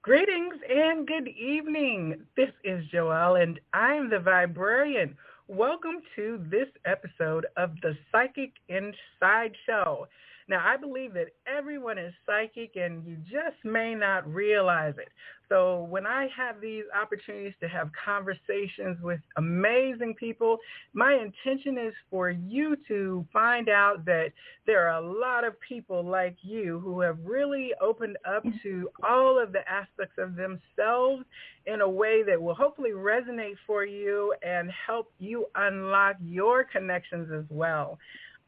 Greetings and good evening. This is Joelle and I'm the Viberarian. Welcome to this episode of the Psychic Inside Show. Now, I believe that everyone is psychic and you just may not realize it. So, when I have these opportunities to have conversations with amazing people, my intention is for you to find out that there are a lot of people like you who have really opened up to all of the aspects of themselves in a way that will hopefully resonate for you and help you unlock your connections as well.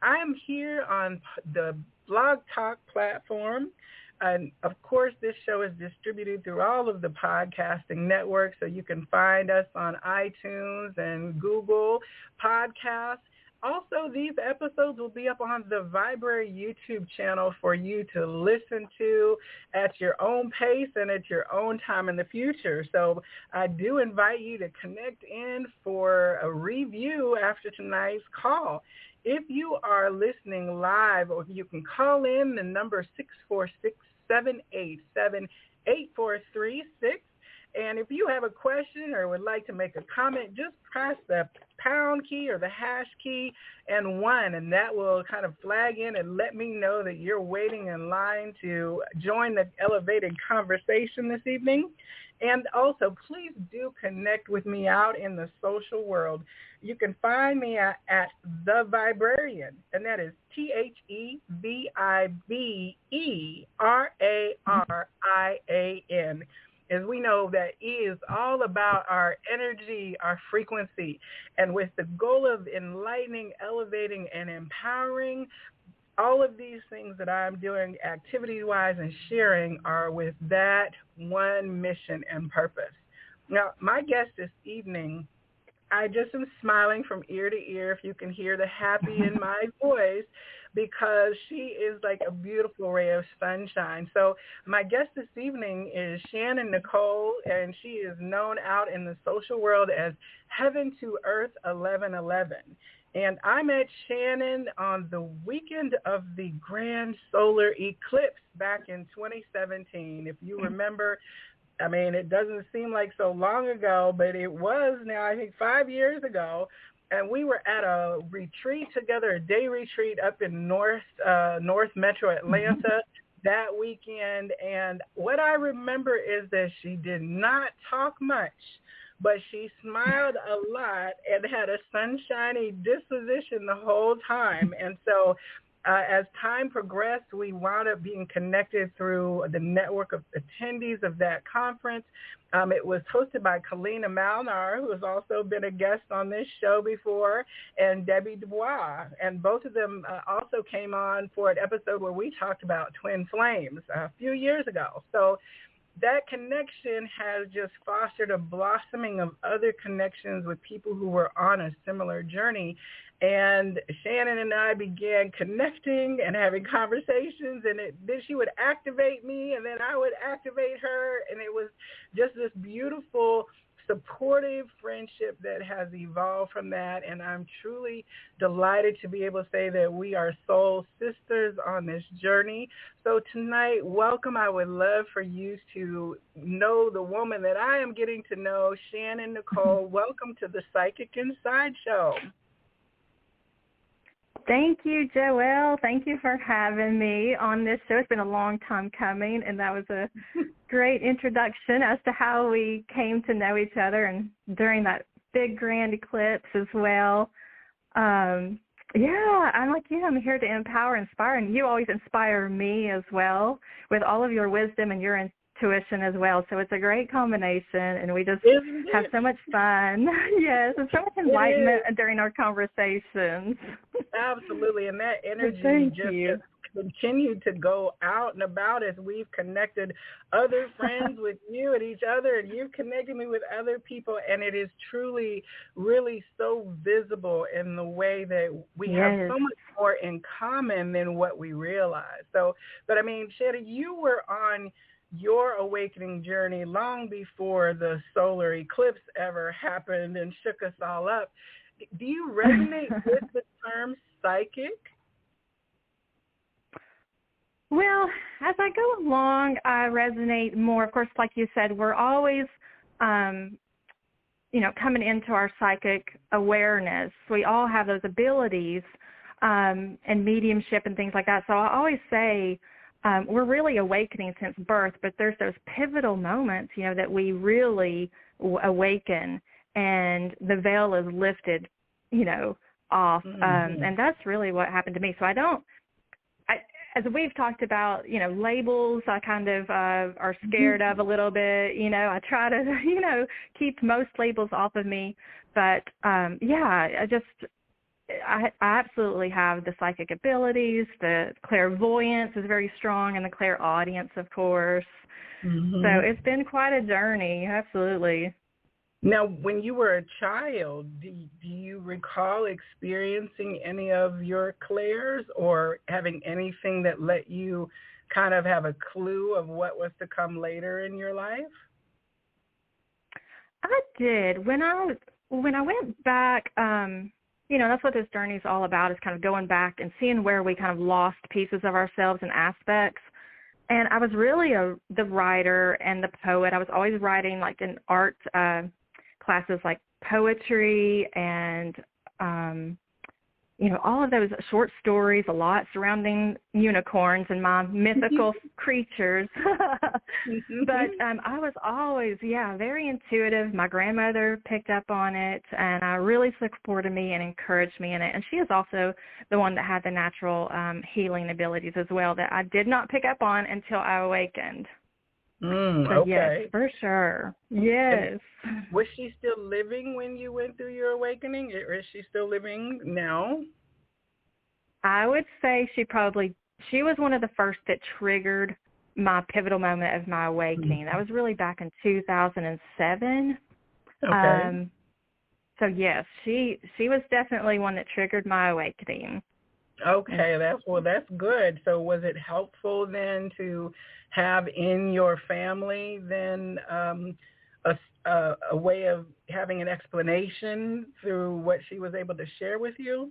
I'm here on the Blog Talk platform. And of course, this show is distributed through all of the podcasting networks, so you can find us on iTunes and Google Podcasts. Also, these episodes will be up on the Viberary YouTube channel for you to listen to at your own pace and at your own time in the future. So I do invite you to connect in for a review after tonight's call. If you are listening live, or you can call in the number 646-787-8436. And if you have a question or would like to make a comment, just press the pound key or the hash key and 1, and that will kind of flag in and let me know that you're waiting in line to join the elevated conversation this evening. And also, please do connect with me out in the social world. You can find me at The Viberarian, and that is TheViberarian. As we know, that E is all about our energy, our frequency, and with the goal of enlightening, elevating, and empowering. All of these things that I'm doing activity-wise and sharing are with that one mission and purpose. Now, my guest this evening, I just am smiling from ear to ear, if you can hear the happy in my voice, because she is like a beautiful ray of sunshine. So my guest this evening is Shannon Nicole, and she is known out in the social world as Heaven to Earth 1111. And I met Shannon on the weekend of the grand solar eclipse back in 2017. If you remember, I mean, it doesn't seem like so long ago, but it was now, I think, 5 years ago. And we were at a retreat together, a day retreat up in North Metro Atlanta that weekend. And what I remember is that she did not talk much, but she smiled a lot and had a sunshiny disposition the whole time. And so as time progressed, we wound up being connected through the network of attendees of that conference. It was hosted by Kalina Malnar, who has also been a guest on this show before, and Debbie Dubois. And both of them also came on for an episode where we talked about twin flames a few years ago. So that connection has just fostered a blossoming of other connections with people who were on a similar journey. And Shannon and I began connecting and having conversations, and then she would activate me, and then I would activate her, and it was just this beautiful, supportive friendship that has evolved from that. And I'm truly delighted to be able to say that we are soul sisters on this journey. So tonight, welcome. I would love for you to know the woman that I am getting to know, Shannon Nicole. Welcome to the Psychic Inside Show. Thank you, Joelle. Thank you for having me on this show. It's been a long time coming, and that was a great introduction as to how we came to know each other and during that big grand eclipse as well. Yeah, I'm like you. I'm here to empower, inspire, and you always inspire me as well with all of your wisdom and your intuition as well. So it's a great combination, and we just have so much fun. Yes, and so much enlightenment during our conversations. Absolutely, and that energy just continued to go out and about as we've connected other friends with you and each other, and you've connected me with other people, and it is truly, really so visible in the way that we have so much more in common than what we realize. So, but I mean, Shannon, you were on your awakening journey long before the solar eclipse ever happened and shook us all up. Do you resonate with the term psychic? Well, as I go along, I resonate more. Of course, like you said, we're always, coming into our psychic awareness. We all have those abilities and mediumship and things like that. So I always say we're really awakening since birth, but there's those pivotal moments, that we really awaken and the veil is lifted, off. Mm-hmm. And that's really what happened to me. So as we've talked about, labels I kind of are scared of a little bit. I try to, keep most labels off of me. But, I absolutely have the psychic abilities. The clairvoyance is very strong, and the clairaudience, of course. Mm-hmm. So it's been quite a journey, absolutely. Now, when you were a child, do you recall experiencing any of your clairs or having anything that let you kind of have a clue of what was to come later in your life? I did. When I went back, that's what this journey is all about, is kind of going back and seeing where we kind of lost pieces of ourselves and aspects. And I was really the writer and the poet. I was always writing, like, in art classes like poetry and, all of those short stories, a lot surrounding unicorns and my mythical creatures. But I was always, very intuitive. My grandmother picked up on it and really supported me and encouraged me in it. And she is also the one that had the natural healing abilities as well that I did not pick up on until I awakened. Okay. Yes, for sure. Yes. And was she still living when you went through your awakening, or is she still living now? I would say she was one of the first that triggered my pivotal moment of my awakening. That was really back in 2007. Okay. So yes, she was definitely one that triggered my awakening. Okay, that's good. So was it helpful then to have in your family then a way of having an explanation through what she was able to share with you?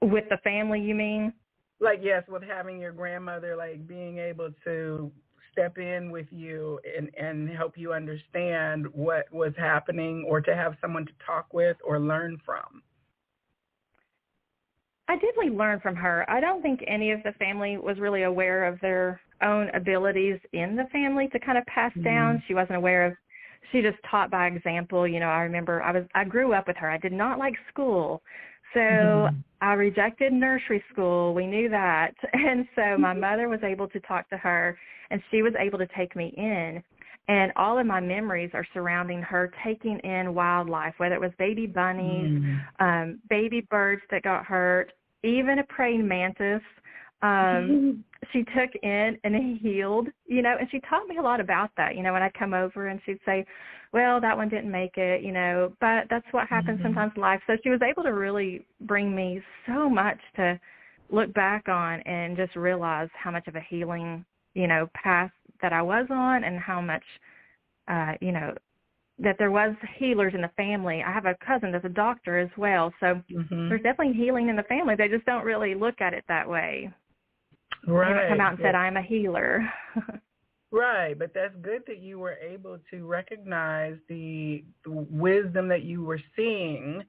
With the family, you mean? Like, yes, with having your grandmother, like, being able to step in with you and help you understand what was happening, or to have someone to talk with or learn from. I definitely learned from her. I don't think any of the family was really aware of their own abilities in the family to kind of pass down. She wasn't aware of, she just taught by example. I remember I grew up with her. I did not like school. So I rejected nursery school. We knew that. And so my mother was able to talk to her, and she was able to take me in. And all of my memories are surrounding her taking in wildlife, whether it was baby bunnies, baby birds that got hurt, even a praying mantis. She took in and healed, and she taught me a lot about that. When I'd come over and she'd say, well, that one didn't make it, but that's what happens sometimes in life. So she was able to really bring me so much to look back on and just realize how much of a healing, path that I was on, and how much, that there was healers in the family. I have a cousin that's a doctor as well. So there's definitely healing in the family. They just don't really look at it that way. Right. They haven't come out and said, I'm a healer. Right, but that's good that you were able to recognize the wisdom that you were seeing.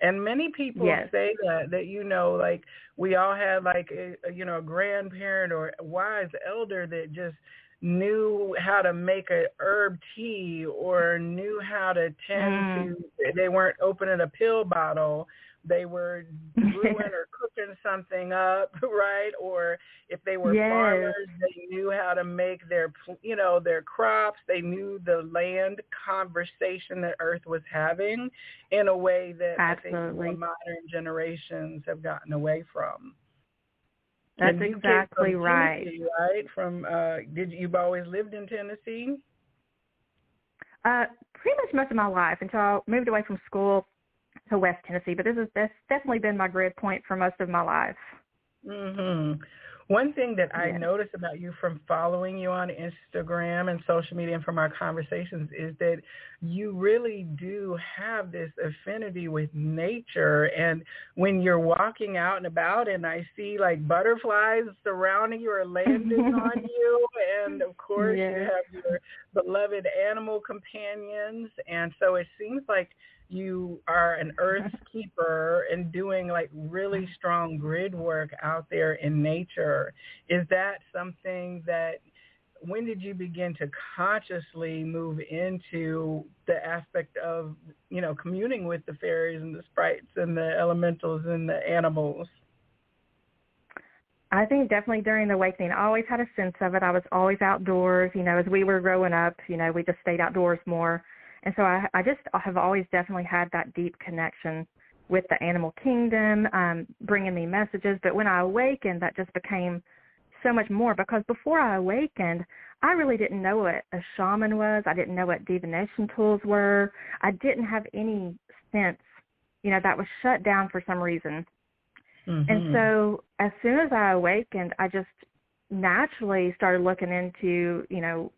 And many people say that, like, we all had like a grandparent or a wise elder that just knew how to make a herb tea, or knew how to tend to, they weren't opening a pill bottle. They were brewing or cooking something up, right? Or if they were farmers, they knew how to make their crops. They knew the land conversation that Earth was having in a way that I think more modern generations have gotten away from. That's exactly right. Right? From you've always lived in Tennessee? Pretty much most of my life, until I moved away from school to West Tennessee, but that's definitely been my grid point for most of my life. One thing that I noticed about you from following you on Instagram and social media and from our conversations is that you really do have this affinity with nature. And when you're walking out and about and I see like butterflies surrounding you or landing on you, and of course you have your beloved animal companions. And so it seems like you are an earth keeper and doing like really strong grid work out there in nature. Is that something that, when did you begin to consciously move into the aspect of, communing with the fairies and the sprites and the elementals and the animals? I think definitely during the awakening. I always had a sense of it. I was always outdoors. As we were growing up, we just stayed outdoors more. And so I have always definitely had that deep connection with the animal kingdom, bringing me messages. But when I awakened, that just became so much more, because before I awakened, I really didn't know what a shaman was. I didn't know what divination tools were. I didn't have any sense, that was shut down for some reason. Mm-hmm. And so as soon as I awakened, I just naturally started looking into,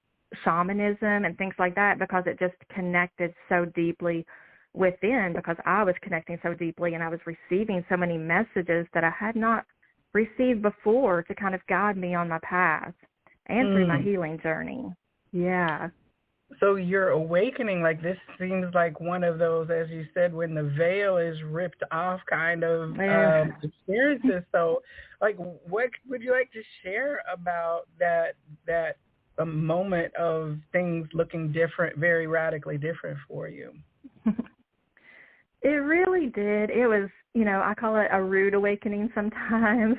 shamanism and things like that, because it just connected so deeply within, because I was connecting so deeply and I was receiving so many messages that I had not received before to kind of guide me on my path and through my healing journey. Yeah. So your awakening, like this seems like one of those, as you said, when the veil is ripped off kind of experiences. So like, what would you like to share about that a moment of things looking different, very radically different for you? It really did. It was, I call it a rude awakening sometimes.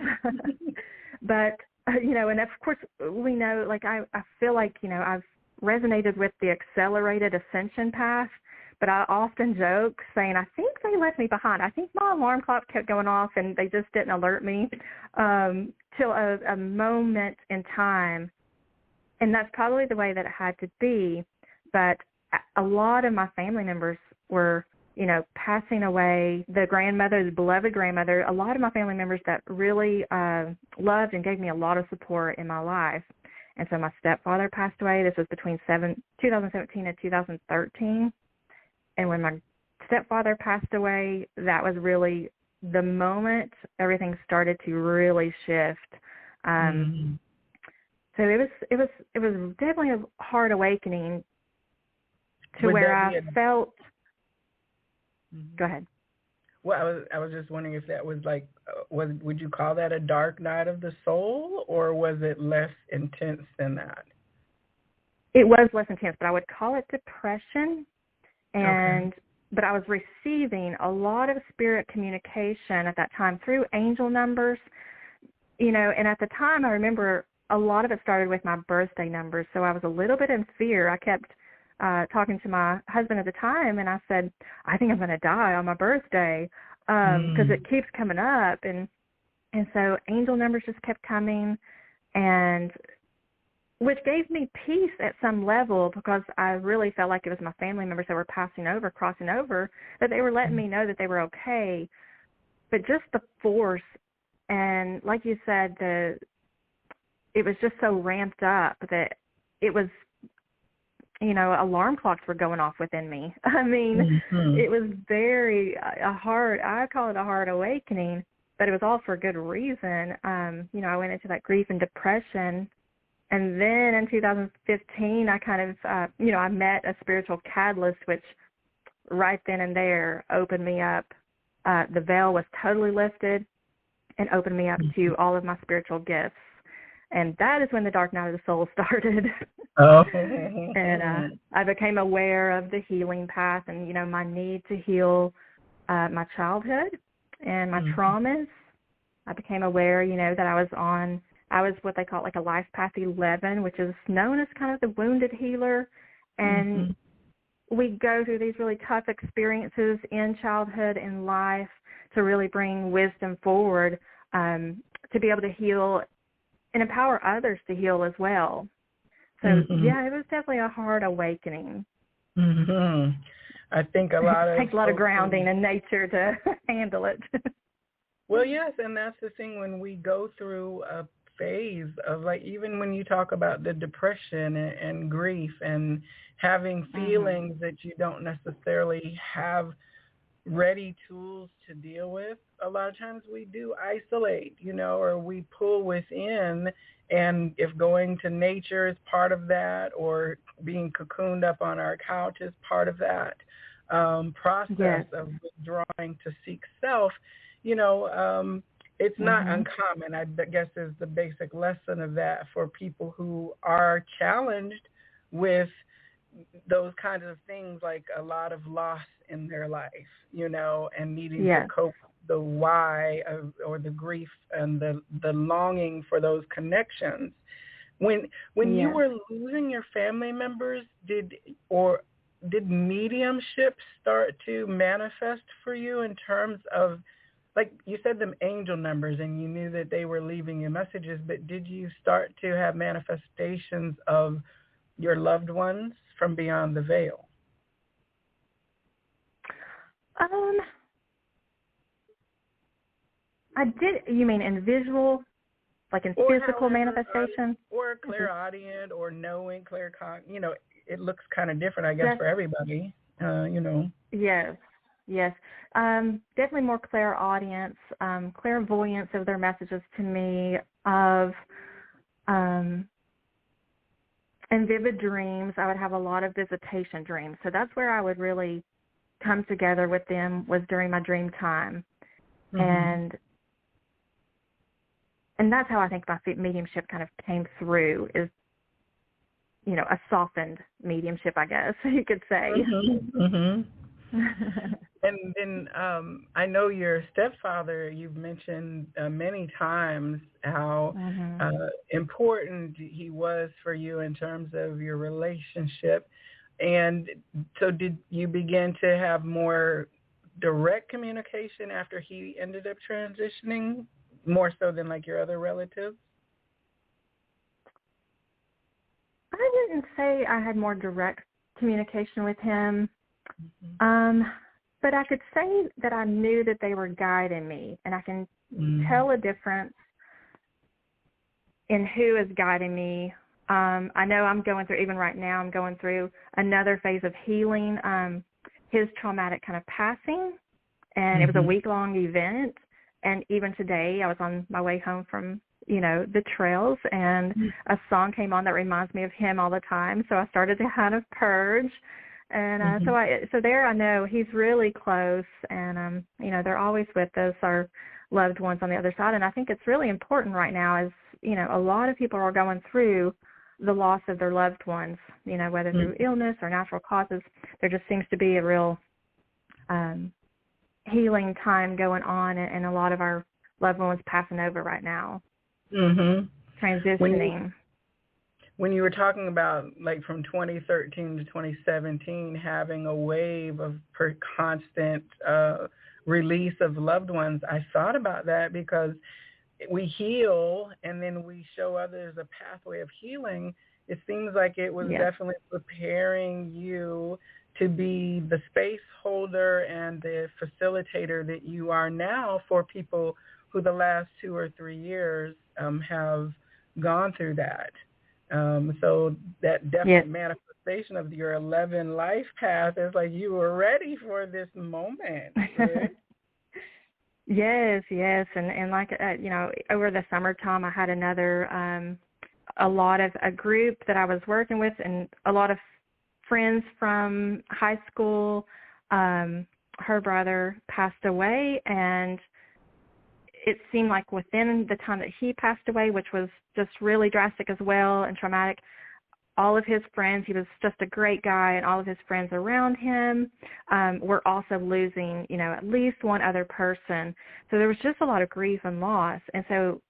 But, and of course we know, like, I feel like, I've resonated with the accelerated ascension path, but I often joke saying, I think they left me behind. I think my alarm clock kept going off and they just didn't alert me till a moment in time. And that's probably the way that it had to be. But a lot of my family members were, passing away. The grandmother, the beloved grandmother, a lot of my family members that really loved and gave me a lot of support in my life. And so my stepfather passed away. This was between 2017 and 2013. And when my stepfather passed away, that was really the moment everything started to really shift. So it was definitely a hard awakening to where I felt. Go ahead. Well, I was just wondering if that was like, would you call that a dark night of the soul, or was it less intense than that? It was less intense, but I would call it depression. But I was receiving a lot of spirit communication at that time through angel numbers, and at the time I remember a lot of it started with my birthday numbers. So I was a little bit in fear. I kept talking to my husband at the time, and I said, I think I'm going to die on my birthday because it keeps coming up. And so angel numbers just kept coming, and which gave me peace at some level, because I really felt like it was my family members that were crossing over, that they were letting me know that they were okay. But just the force, and like you said, it was just so ramped up that it was, alarm clocks were going off within me. I mean, it was I call it a hard awakening, but it was all for good reason. I went into that grief and depression. And then in 2015, I kind of, I met a spiritual catalyst, which right then and there opened me up. The veil was totally lifted and opened me up to all of my spiritual gifts. And that is when the dark night of the soul started. And I became aware of the healing path and, my need to heal my childhood and my traumas. I became aware, that I was what they call like a life path 11, which is known as kind of the wounded healer. And we go through these really tough experiences in childhood and life to really bring wisdom forward, to be able to heal and empower others to heal as well. So, yeah, it was definitely a hard awakening. I think it takes a lot of grounding in nature to handle it. Well, yes, and that's the thing. When we go through a phase of, like, even when you talk about the depression and grief and having feelings that you don't necessarily have ready tools to deal with, a lot of times we do isolate, or we pull within. And if going to nature is part of that, or being cocooned up on our couch is part of that process of withdrawing to seek self, it's not uncommon, I guess, is the basic lesson of that for people who are challenged with those kinds of things, like a lot of loss in their life, and needing to cope the why or the grief and the longing for those connections. When you were losing your family members, did mediumship start to manifest for you in terms of, like you said, them angel numbers, and you knew that they were leaving you messages, but did you start to have manifestations of your loved ones from beyond the veil? I did. You mean in visual, like in physical manifestation? Or clairaudient, or knowing, it looks kind of different, I guess, for everybody, Yes. Definitely more clairaudience, clairvoyance of their messages to me, and vivid dreams. I would have a lot of visitation dreams. So that's where I would really come together with them, was during my dream time. And that's how I think my mediumship kind of came through, is, a softened mediumship, I guess you could say. And then I know your stepfather, you've mentioned many times how important he was for you in terms of your relationship. And so did you begin to have more direct communication after he ended up transitioning, more so than like your other relatives? I wouldn't say I had more direct communication with him. But I could say that I knew that they were guiding me, and I can tell a difference in who is guiding me. I know I'm going through, even right now, I'm going through another phase of healing, his traumatic kind of passing, and it was a week-long event. And even today, I was on my way home from, the trails, and a song came on that reminds me of him all the time. So I started to kind of purge. And so there I know he's really close, and, they're always with us, our loved ones on the other side. And I think it's really important right now, as, a lot of people are going through the loss of their loved ones, whether through illness or natural causes. There just seems to be a real healing time going on, and a lot of our loved ones passing over right now, transitioning. When you were talking about, like, from 2013 to 2017, having a wave of constant release of loved ones, I thought about that because we heal and then we show others a pathway of healing. It seems like it was definitely preparing you to be the space holder and the facilitator that you are now for people who the last 2 or 3 years have gone through that. So that definite manifestation of your 11 life path is like you were ready for this moment. Right? Yes. And like, over the summertime, I had a group that I was working with, and a lot of friends from high school. Her brother passed away, and it seemed like within the time that he passed away, which was just really drastic as well and traumatic, all of his friends, he was just a great guy, and all of his friends around him were also losing, at least one other person. So there was just a lot of grief and loss. And so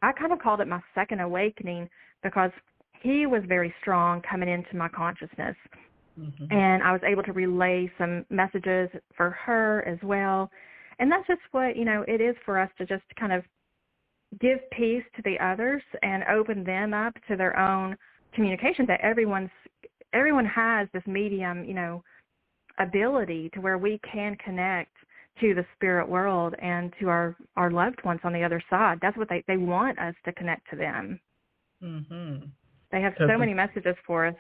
I kind of called it my second awakening, because he was very strong coming into my consciousness. And I was able to relay some messages for her as well. And that's just what, it is for us, to just kind of give peace to the others and open them up to their own communication, that everyone has this medium, ability to where we can connect to the spirit world and to our loved ones on the other side. That's what they want us to connect to them. Mm-hmm. They have so many messages for us.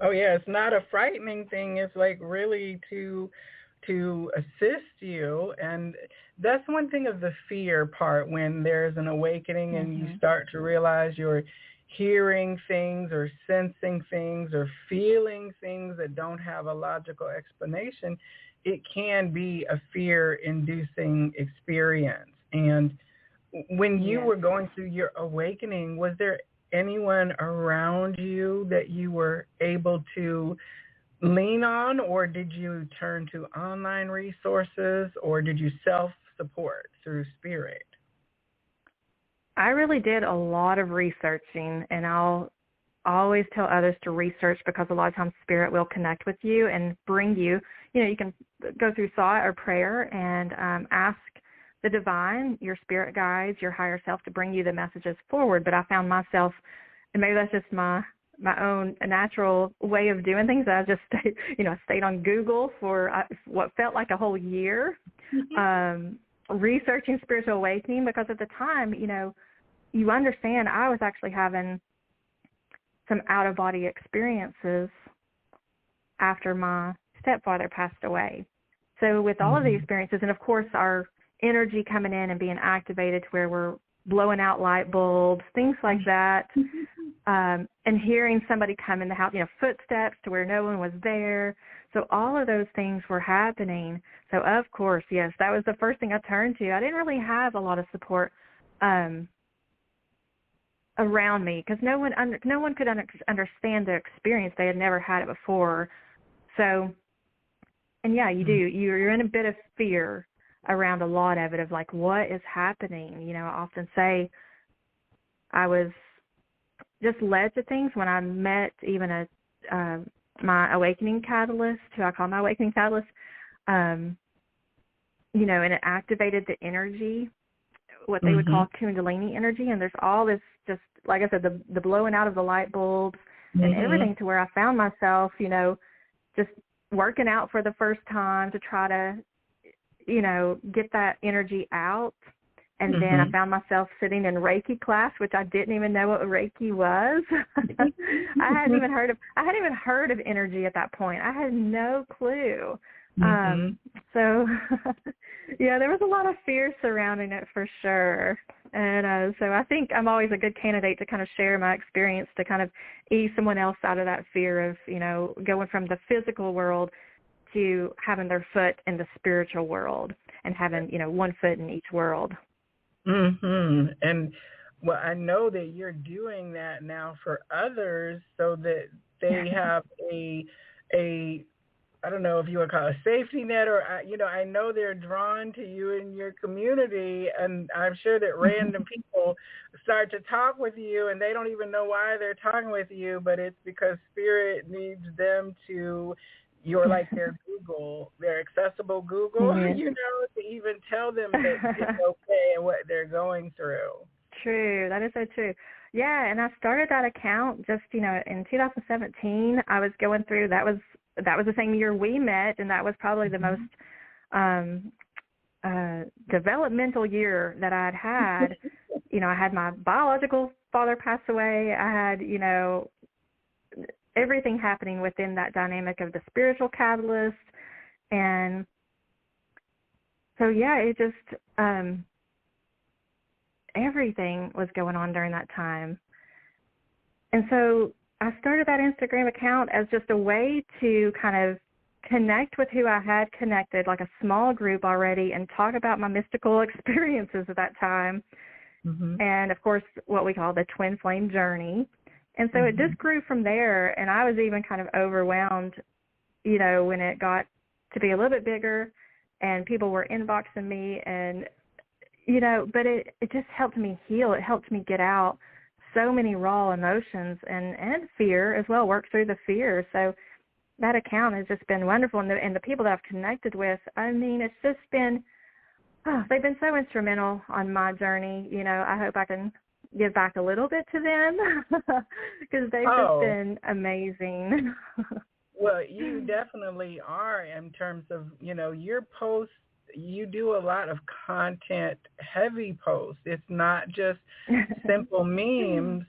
Oh yeah, it's not a frightening thing. It's like really to assist you. And that's one thing of the fear part, when there's an awakening and you start to realize you're hearing things or sensing things or feeling things that don't have a logical explanation. It can be a fear-inducing experience. And when you were going through your awakening, was there anyone around you that you were able to lean on, or did you turn to online resources, or did you self-support through spirit? I really did a lot of researching, and I'll always tell others to research, because a lot of times spirit will connect with you and bring you, you can go through thought or prayer and ask the divine, your spirit guides, your higher self, to bring you the messages forward. But I found myself, and maybe that's just my own natural way of doing things, I just stayed on Google for what felt like a whole year, researching spiritual awakening, because at the time, you understand, I was actually having some out-of-body experiences after my stepfather passed away. So with all of the experiences, and of course our energy coming in and being activated to where we're blowing out light bulbs, things like that, and hearing somebody come in the house, footsteps to where no one was there. So all of those things were happening. So of course, yes, that was the first thing I turned to. I didn't really have a lot of support around me, because no one could understand the experience. They had never had it before. So, and yeah, you're in a bit of fear around a lot of it, of like, what is happening? I often say I was just led to things when I met even my awakening catalyst, who I call my awakening catalyst, and it activated the energy, what they would call Kundalini energy. And there's all this, just like I said, the blowing out of the light bulbs and everything, to where I found myself, just working out for the first time to try to, get that energy out. And then I found myself sitting in Reiki class, which I didn't even know what Reiki was. I hadn't even heard of energy at that point. I had no clue. So, yeah, there was a lot of fear surrounding it for sure. And so I think I'm always a good candidate to kind of share my experience, to kind of ease someone else out of that fear of, going from the physical world to having their foot in the spiritual world, and having, one foot in each world. And well, I know that you're doing that now for others, so that they have a I don't know if you would call it a safety net, or I know they're drawn to you in your community, and I'm sure that random people start to talk with you, and they don't even know why they're talking with you, but it's because spirit needs them to. You're like their Google, their accessible Google, to even tell them that it's okay and what they're going through. True. That is so true. Yeah, and I started that account just, in 2017. I was going through, that was the same year we met, and that was probably the most developmental year that I'd had. I had my biological father pass away. I had, everything happening within that dynamic of the spiritual catalyst. And so, yeah, it just, everything was going on during that time. And so I started that Instagram account as just a way to kind of connect with who I had connected, like a small group already, and talk about my mystical experiences at that time. And, of course, what we call the twin flame journey. And so it just grew from there, and I was even kind of overwhelmed, when it got to be a little bit bigger and people were inboxing me, and, but it just helped me heal. It helped me get out so many raw emotions and fear as well, work through the fear. So that account has just been wonderful. And the people that I've connected with, I mean, it's just been, they've been so instrumental on my journey. I hope I can give back a little bit to them, because they've just been amazing. Well, you definitely are, in terms of, your posts you do a lot of content heavy posts. It's not just simple memes.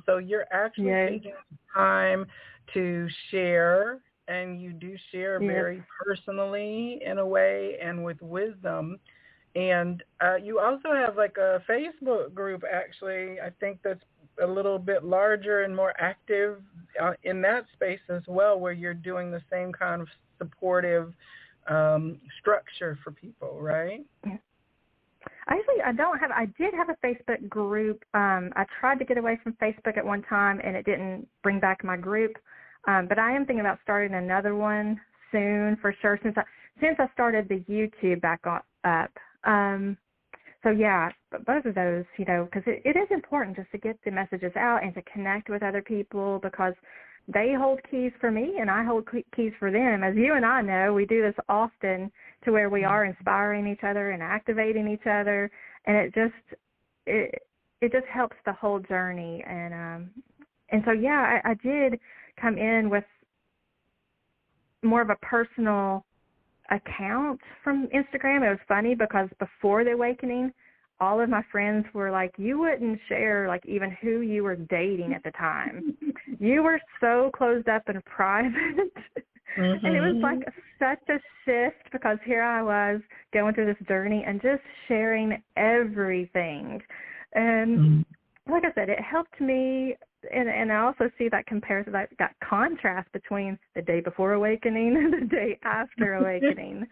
So you're actually taking time to share, and you do share very personally in a way and with wisdom. And you also have like a Facebook group, actually. I think that's a little bit larger and more active in that space as well, where you're doing the same kind of supportive structure for people, right? Actually, I did have a Facebook group. I tried to get away from Facebook at one time, and it didn't bring back my group. But I am thinking about starting another one soon for sure, since I started the YouTube back up. So yeah, both of those, because it is important just to get the messages out and to connect with other people, because they hold keys for me and I hold keys for them. As you and I know, we do this often to where we are inspiring each other and activating each other, and it just helps the whole journey. And so yeah, I did come in with more of a personal account from Instagram. It was funny because before the awakening, all of my friends were like, you wouldn't share like even who you were dating at the time. You were so closed up and private. Mm-hmm. And it was like such a shift, because here I was going through this journey and just sharing everything. And like I said, it helped me. And I also see that comparison, that contrast between the day before awakening and the day after awakening.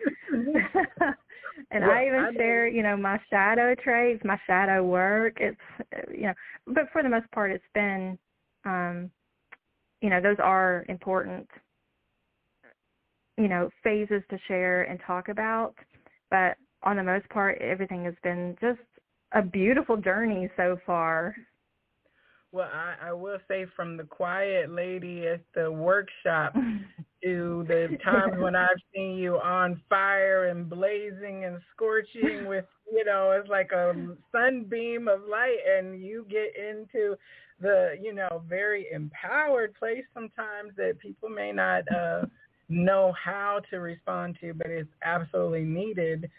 And I even share, my shadow traits, my shadow work. It's, but for the most part, it's been, those are important, phases to share and talk about. But on the most part, everything has been just a beautiful journey so far. Well, I will say, from the quiet lady at the workshop to the times when I've seen you on fire and blazing and scorching with, it's like a sunbeam of light, and you get into the, very empowered place sometimes that people may not know how to respond to, but it's absolutely needed.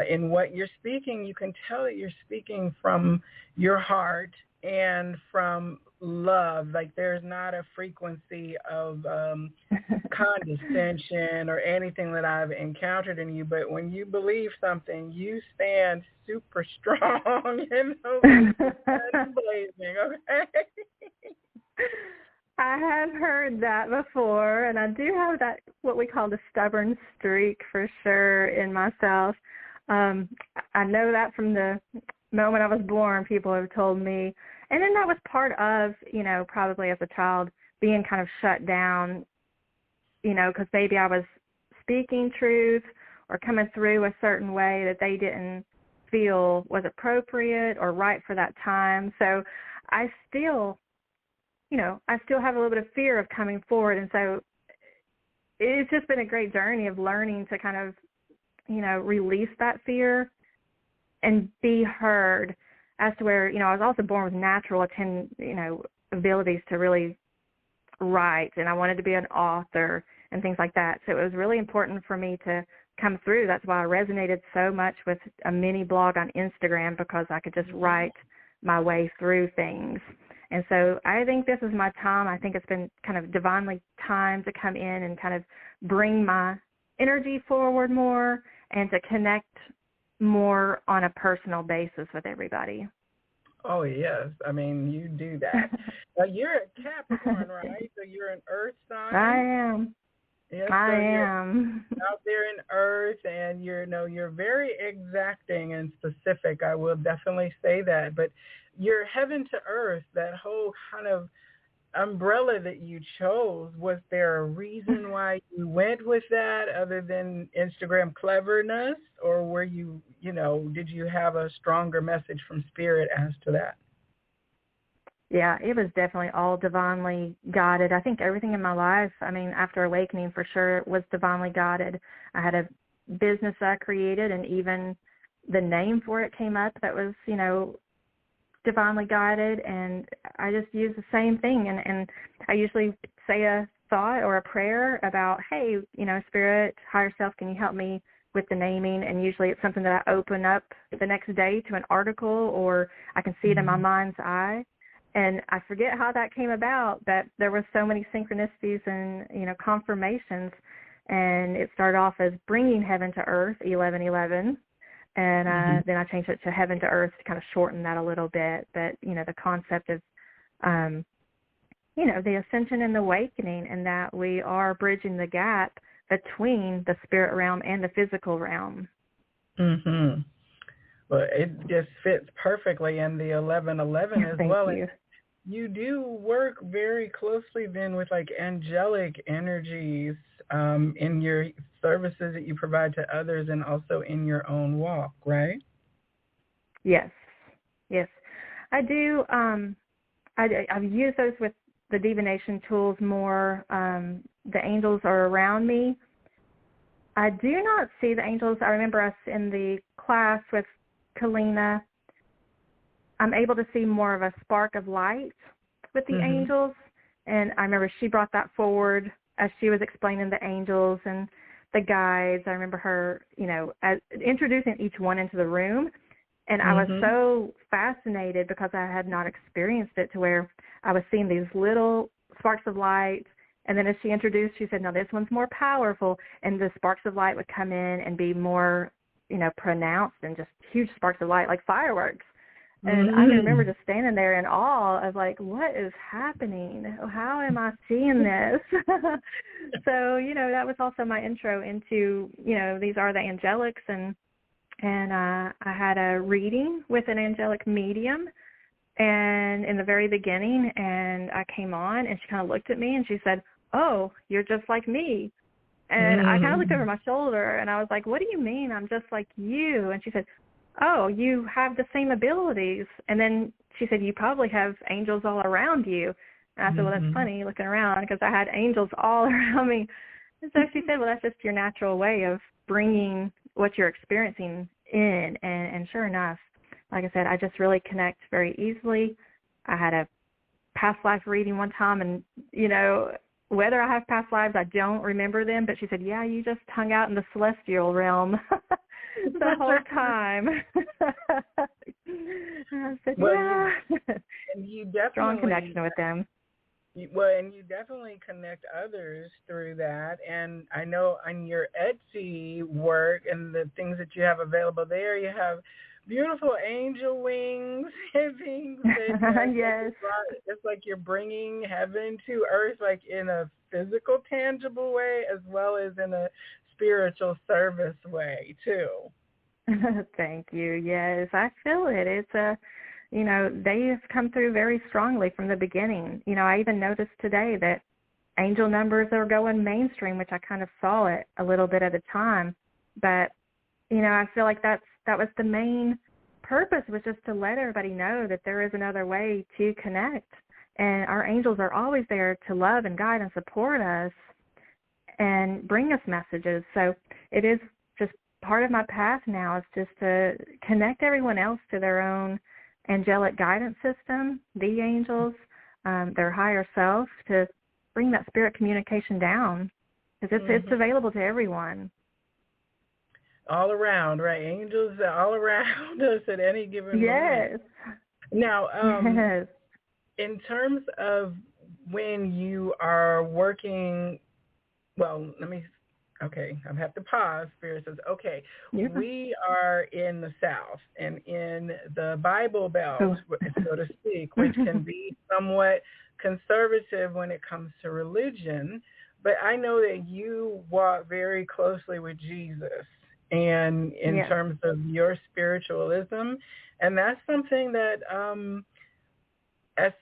In what you're speaking, you can tell that you're speaking from your heart and from love. Like, there's not a frequency of condescension or anything that I've encountered in you, but when you believe something, you stand super strong and blazing, okay? I have heard that before, and I do have that, what we call the stubborn streak, for sure, in myself. I know that from the moment I was born, people have told me. And then that was part of, probably as a child, being kind of shut down, because maybe I was speaking truth or coming through a certain way that they didn't feel was appropriate or right for that time. So I still have a little bit of fear of coming forward. And so it's just been a great journey of learning to kind of, release that fear and be heard, as to where, I was also born with natural abilities to really write, and I wanted to be an author and things like that. So it was really important for me to come through. That's why I resonated so much with a mini blog on Instagram, because I could just write my way through things. And so I think this is my time. I think it's been kind of divinely time to come in and kind of bring my energy forward more and to connect more on a personal basis with everybody. Oh, yes. I mean, you do that. Now, you're a Capricorn, right? So you're an earth sign? I am. Yes, I am. Out there in earth, and you're very exacting and specific. I will definitely say that. But you're heaven to earth, that whole kind of umbrella that you chose. Was there a reason why you went with that other than Instagram cleverness, or were you, did you have a stronger message from spirit as to that? Yeah, it was definitely all divinely guided. I think everything in my life, after awakening, for sure, was divinely guided. I had a business I created, and even the name for it came up that was, divinely guided, and I just use the same thing. And I usually say a thought or a prayer about, hey, Spirit, higher self, can you help me with the naming, and usually it's something that I open up the next day to an article, or I can see it in my mind's eye. And I forget how that came about, but there were so many synchronicities and, confirmations. And it started off as bringing heaven to earth, 1111. And then I changed it to heaven to earth to kind of shorten that a little bit. But, the concept of, the ascension and the awakening, and that we are bridging the gap between the spirit realm and the physical realm. Mm-hmm. Well, it just fits perfectly in the 1111 as well. Thank you. You do work very closely then with like angelic energies in your services that you provide to others and also in your own walk, right? Yes. I do. I've used those with the divination tools more. The angels are around me. I do not see the angels. I remember us in the class with Kalina. I'm able to see more of a spark of light with the angels. And I remember she brought that forward as she was explaining the angels and the guides. I remember her, as introducing each one into the room. And I was so fascinated because I had not experienced it, to where I was seeing these little sparks of light. And then as she introduced, she said, no, this one's more powerful. And the sparks of light would come in and be more, pronounced, and just huge sparks of light, like fireworks. And I remember just standing there in awe of like, what is happening? How am I seeing this? So, that was also my intro into, these are the angelics. And I had a reading with an angelic medium, and in the very beginning, and I came on, and she kind of looked at me and she said, oh, you're just like me. And I kind of looked over my shoulder, and I was like, what do you mean I'm just like you? And she said, oh, you have the same abilities. And then she said, you probably have angels all around you. And I said, well, that's funny looking around, because I had angels all around me. And so she said, well, that's just your natural way of bringing what you're experiencing in. And sure enough, like I said, I just really connect very easily. I had a past life reading one time, and, whether I have past lives, I don't remember them. But she said, yeah, you just hung out in the celestial realm the whole time. I said, well, you definitely strong connection with them. Well, and you definitely connect others through that. And I know on your Etsy work and the things that you have available there, you have beautiful angel wings and things. Yes. It's like you're bringing heaven to earth, like in a physical, tangible way, as well as in a spiritual service way, too. Thank you. Yes, I feel it. It's they have come through very strongly from the beginning. I even noticed today that angel numbers are going mainstream, which I kind of saw it a little bit at a time. But, I feel like that was the main purpose, was just to let everybody know that there is another way to connect. And our angels are always there to love and guide and support us and bring us messages. So it is just part of my path now, is just to connect everyone else to their own angelic guidance system, the angels, their higher self, to bring that spirit communication down, because it's available to everyone. All around, right? Angels are all around us at any given moment. Now, in terms of when you are working, well, I have to pause. Spirit says, okay, we are in the South and in the Bible Belt, so to speak, which can be somewhat conservative when it comes to religion. But I know that you walk very closely with Jesus, and in terms of your spiritualism. And that's something that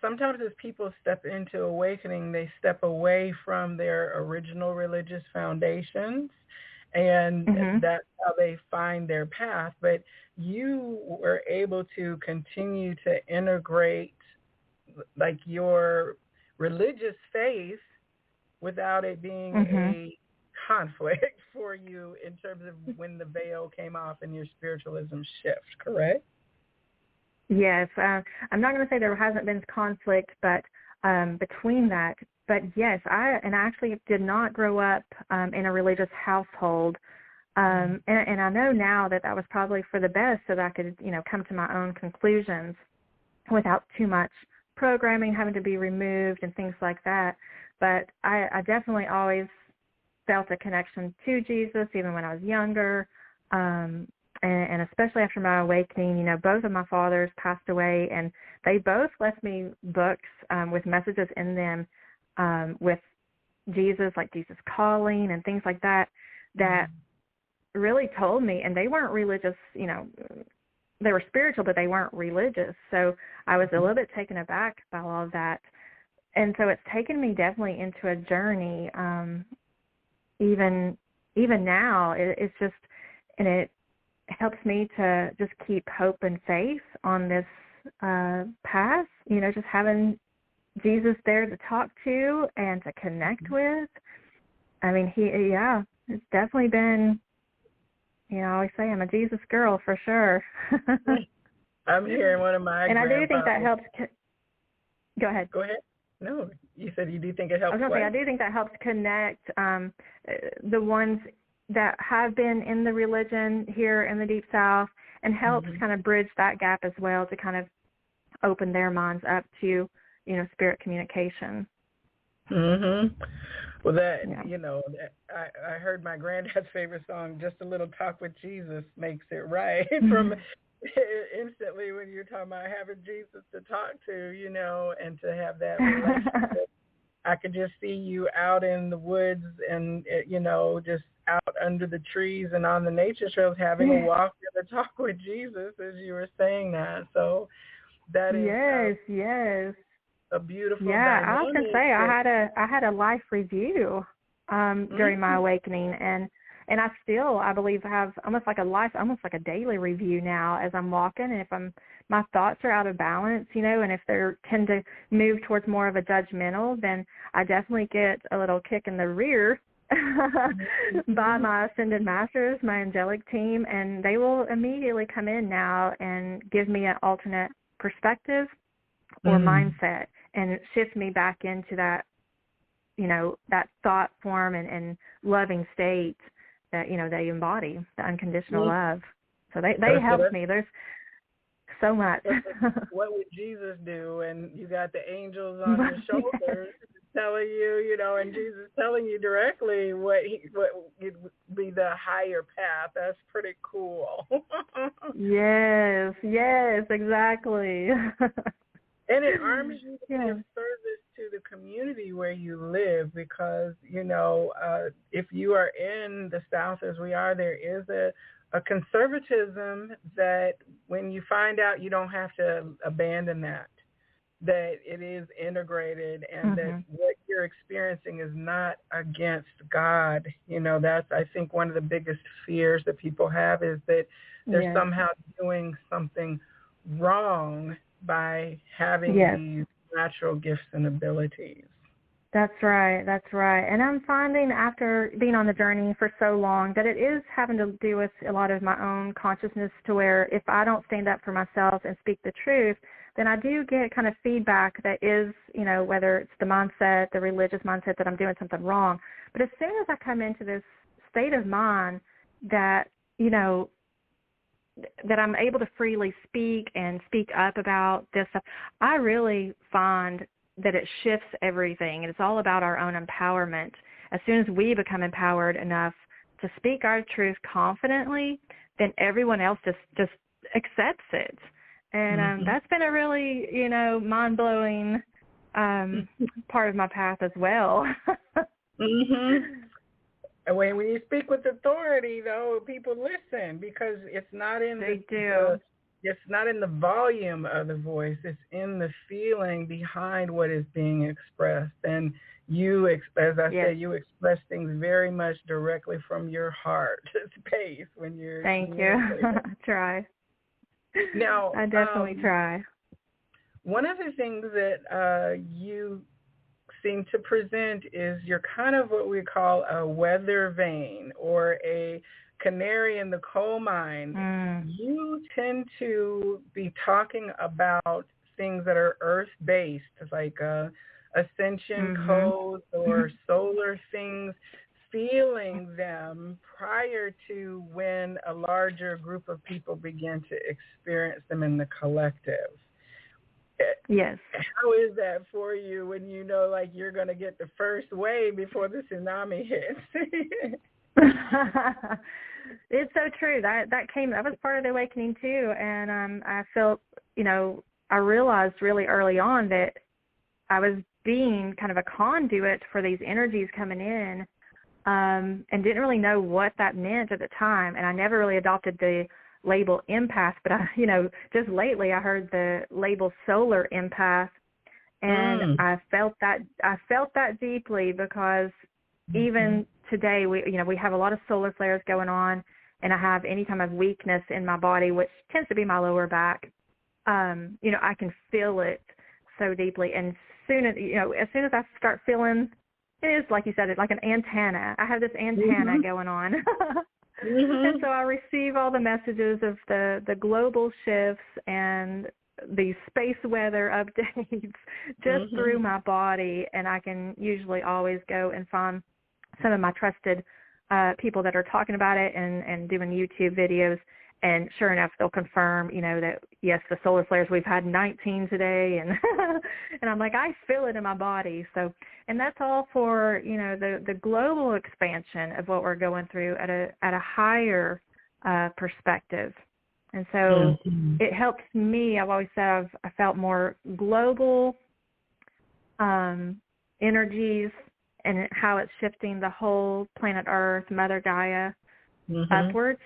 sometimes as people step into awakening, they step away from their original religious foundations, and that's how they find their path. But you were able to continue to integrate like your religious faith without it being a conflict for you in terms of when the veil came off and your spiritualism shift, correct? Yes. I'm not going to say there hasn't been conflict, but between that. But yes, I actually did not grow up in a religious household. And I know now that was probably for the best, so that I could, come to my own conclusions without too much programming having to be removed and things like that. But I definitely always felt a connection to Jesus, even when I was younger. And especially after my awakening, both of my fathers passed away, and they both left me books with messages in them with Jesus, like Jesus Calling and things like that, that really told me, and they weren't religious, they were spiritual, but they weren't religious. So I was a little bit taken aback by all of that. And so it's taken me definitely into a journey. Even now, it's just, and it helps me to just keep hope and faith on this path, just having Jesus there to talk to and to connect with. I mean, it's definitely been, I always say I'm a Jesus girl for sure. I'm hearing one of my and I do think that helps. Go ahead. Go ahead. No, you said you do think it helps. I was going to say, I do think that helps connect the ones that have been in the religion here in the Deep South, and helps kind of bridge that gap as well, to kind of open their minds up to, spirit communication. Well, I heard my granddad's favorite song, "Just a Little Talk with Jesus Makes It Right," from instantly when you're talking about having Jesus to talk to, and to have that relationship. I could just see you out in the woods and, just out under the trees and on the nature trails having a walk and a talk with Jesus as you were saying that. So that is yes. A beautiful dynamic. I often say I had a life review during my awakening, and I believe have almost like a daily review now as I'm walking, and if my thoughts are out of balance, and if they tend to move towards more of a judgmental, then I definitely get a little kick in the rear by my ascended masters, my angelic team, and they will immediately come in now and give me an alternate perspective or mindset, and shift me back into that, that thought form and loving state that, they embody, the unconditional love. So they help me. There's so much. What would Jesus do? And you got the angels on your shoulders telling you, and Jesus telling you directly what would be the higher path. That's pretty cool. Yes, exactly. And it arms you to give service to the community where you live, because, if you are in the South as we are, there is a conservatism that when you find out, you don't have to abandon that it is integrated, and that what you're experiencing is not against God. That's, I think, one of the biggest fears that people have, is that they're somehow doing something wrong by having these natural gifts and abilities. That's right. And I'm finding, after being on the journey for so long, that it is having to do with a lot of my own consciousness, to where if I don't stand up for myself and speak the truth, then I do get kind of feedback that is, whether it's the mindset, the religious mindset, that I'm doing something wrong. But as soon as I come into this state of mind that, that I'm able to freely speak and speak up about this stuff, I really find that it shifts everything. It's all about our own empowerment. As soon as we become empowered enough to speak our truth confidently, then everyone else just accepts it. And that's been a really, mind-blowing part of my path as well. And when you speak with authority, though, people listen, because it's not in it's not in the volume of the voice. It's in the feeling behind what is being expressed. And you, as I said, you express things very much directly from your heart space when you're. Thank you. I try. Now, I definitely try. One of the things that you seem to present is you're kind of what we call a weather vane, or a canary in the coal mine. You tend to be talking about things that are earth-based, like ascension codes or solar things, feeling them prior to when a larger group of people begin to experience them in the collective. Yes. How is that for you when you know, like, you're going to get the first wave before the tsunami hits? It's so true. That was part of the awakening too, and I felt, I realized really early on that I was being kind of a conduit for these energies coming in, and didn't really know what that meant at the time, and I never really adopted the label empath, but just lately I heard the label solar empath, and I felt that deeply, because even today we have a lot of solar flares going on, and I have any time of weakness in my body, which tends to be my lower back, I can feel it so deeply, and as soon as I start feeling, it is like you said, it's like an antenna. I have this antenna going on. And so I receive all the messages of the global shifts and the space weather updates just through my body, and I can usually always go and find some of my trusted people that are talking about it and doing YouTube videos, and sure enough, they'll confirm, that yes, the solar flares, we've had 19 today, and and I'm like, I feel it in my body. So, and that's all for, the global expansion of what we're going through at a higher perspective. And so it helps me. I've always said I felt more global energies and how it's shifting the whole planet Earth, Mother Gaia, upwards,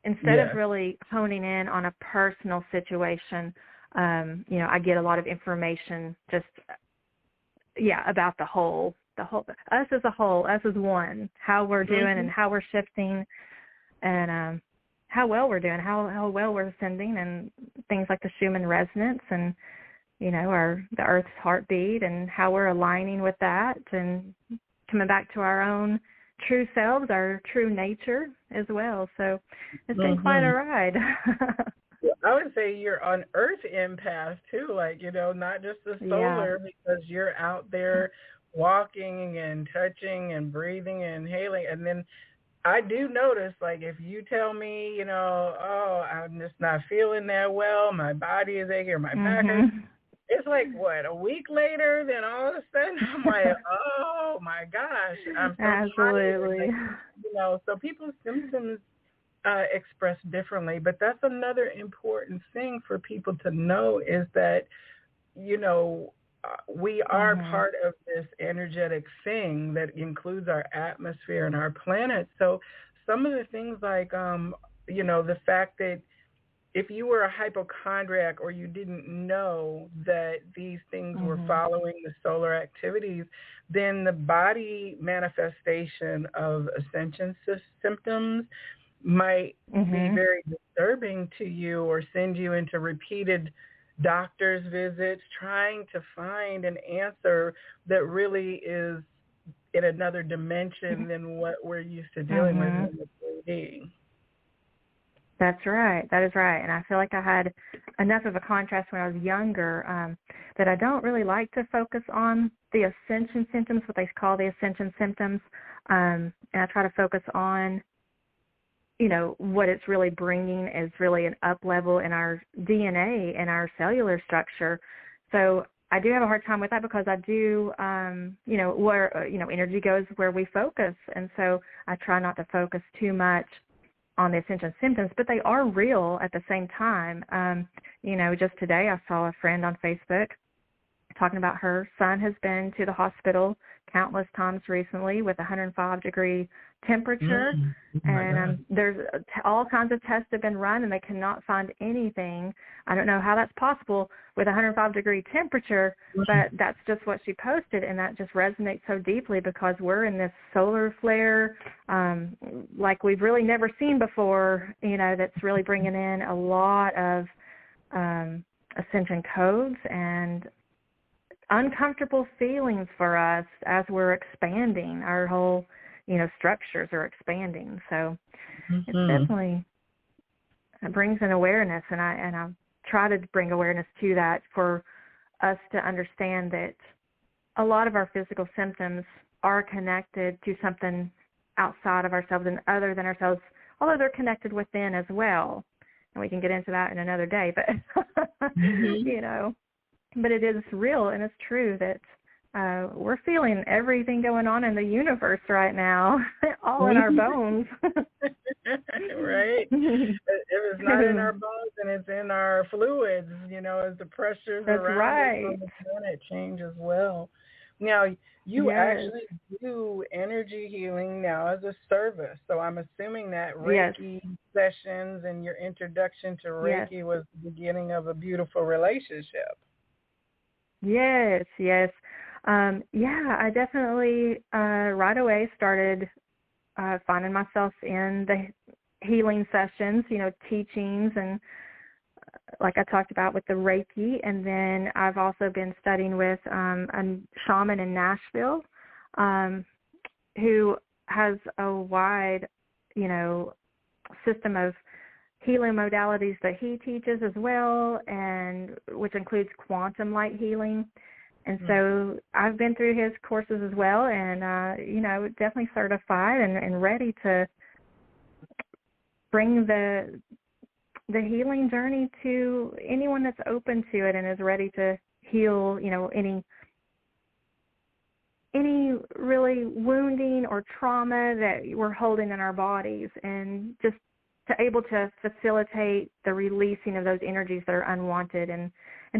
instead of really honing in on a personal situation. I get a lot of information just, about the whole, us as a whole, us as one, how we're doing and how we're shifting, and how well we're doing, how well we're ascending, and things like the Schumann resonance, and the Earth's heartbeat, and how we're aligning with that, and coming back to our own true selves, our true nature as well. So it's been quite a ride. I would say you're on Earth empath too, not just the solar, because you're out there walking and touching and breathing and inhaling. And then I do notice, if you tell me, I'm just not feeling that well, my body is aching, or my back hurts, it's like, what, a week later, then all of a sudden I'm like, oh my gosh, I'm so absolutely tired. So people's symptoms express differently, but that's another important thing for people to know, is that, we are part of this energetic thing that includes our atmosphere and our planet. So some of the things like, the fact that if you were a hypochondriac, or you didn't know that these things were following the solar activities, then the body manifestation of ascension symptoms might be very disturbing to you, or send you into repeated doctor's visits trying to find an answer that really is in another dimension than what we're used to dealing with in the 3D. That's right. That is right. And I feel like I had enough of a contrast when I was younger, that I don't really like to focus on the ascension symptoms, what they call the ascension symptoms. And I try to focus on, what it's really bringing is really an up level in our DNA and our cellular structure. So I do have a hard time with that, because I do, where, energy goes where we focus. And so I try not to focus too much on the ascension symptoms, but they are real at the same time. Just today I saw a friend on Facebook talking about her son has been to the hospital countless times recently with 105-degree temperature, and there's all kinds of tests have been run, and they cannot find anything. I don't know how that's possible with 105-degree temperature, but that's just what she posted, and that just resonates so deeply, because we're in this solar flare like we've really never seen before, that's really bringing in a lot of ascension codes and uncomfortable feelings for us as we're expanding. Our whole, structures are expanding. So it's definitely, it brings an awareness, and I try to bring awareness to that for us to understand that a lot of our physical symptoms are connected to something outside of ourselves and other than ourselves, although they're connected within as well. And we can get into that in another day, but, you know, but it is real and it's true that we're feeling everything going on in the universe right now, all in our bones. Right. If it's not in our bones, then it's in our fluids, you know, as the pressures around us on the planet change as well. Now, you actually do energy healing now as a service. So I'm assuming that Reiki sessions and your introduction to Reiki was the beginning of a beautiful relationship. Yes. I definitely right away started finding myself in the healing sessions, you know, teachings, and like I talked about with the Reiki. And then I've also been studying with a shaman in Nashville who has a wide, you know, system of healing modalities that he teaches as well, and which includes quantum light healing. And so I've been through his courses as well, and, you know, definitely certified and ready to bring the healing journey to anyone that's open to it and is ready to heal, you know, any really wounding or trauma that we're holding in our bodies, and just to able to facilitate the releasing of those energies that are unwanted and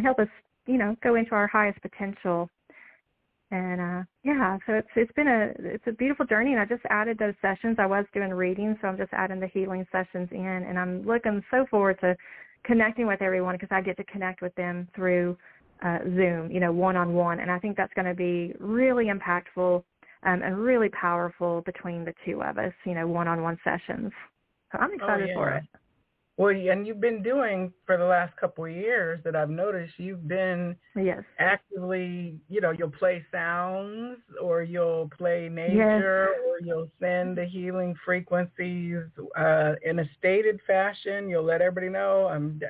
help us, you know, go into our highest potential. And so it's a beautiful journey. And I just added those sessions. I was doing readings, so I'm just adding the healing sessions in. And I'm looking so forward to connecting with everyone, because I get to connect with them through Zoom, you know, one-on-one. And I think that's going to be really impactful and really powerful between the two of us, you know, one-on-one sessions. So I'm excited for it. Well, and you've been doing for the last couple of years that I've noticed, you've been actively, you know, you'll play sounds or you'll play nature or you'll send the healing frequencies in a stated fashion. You'll let everybody know, I'm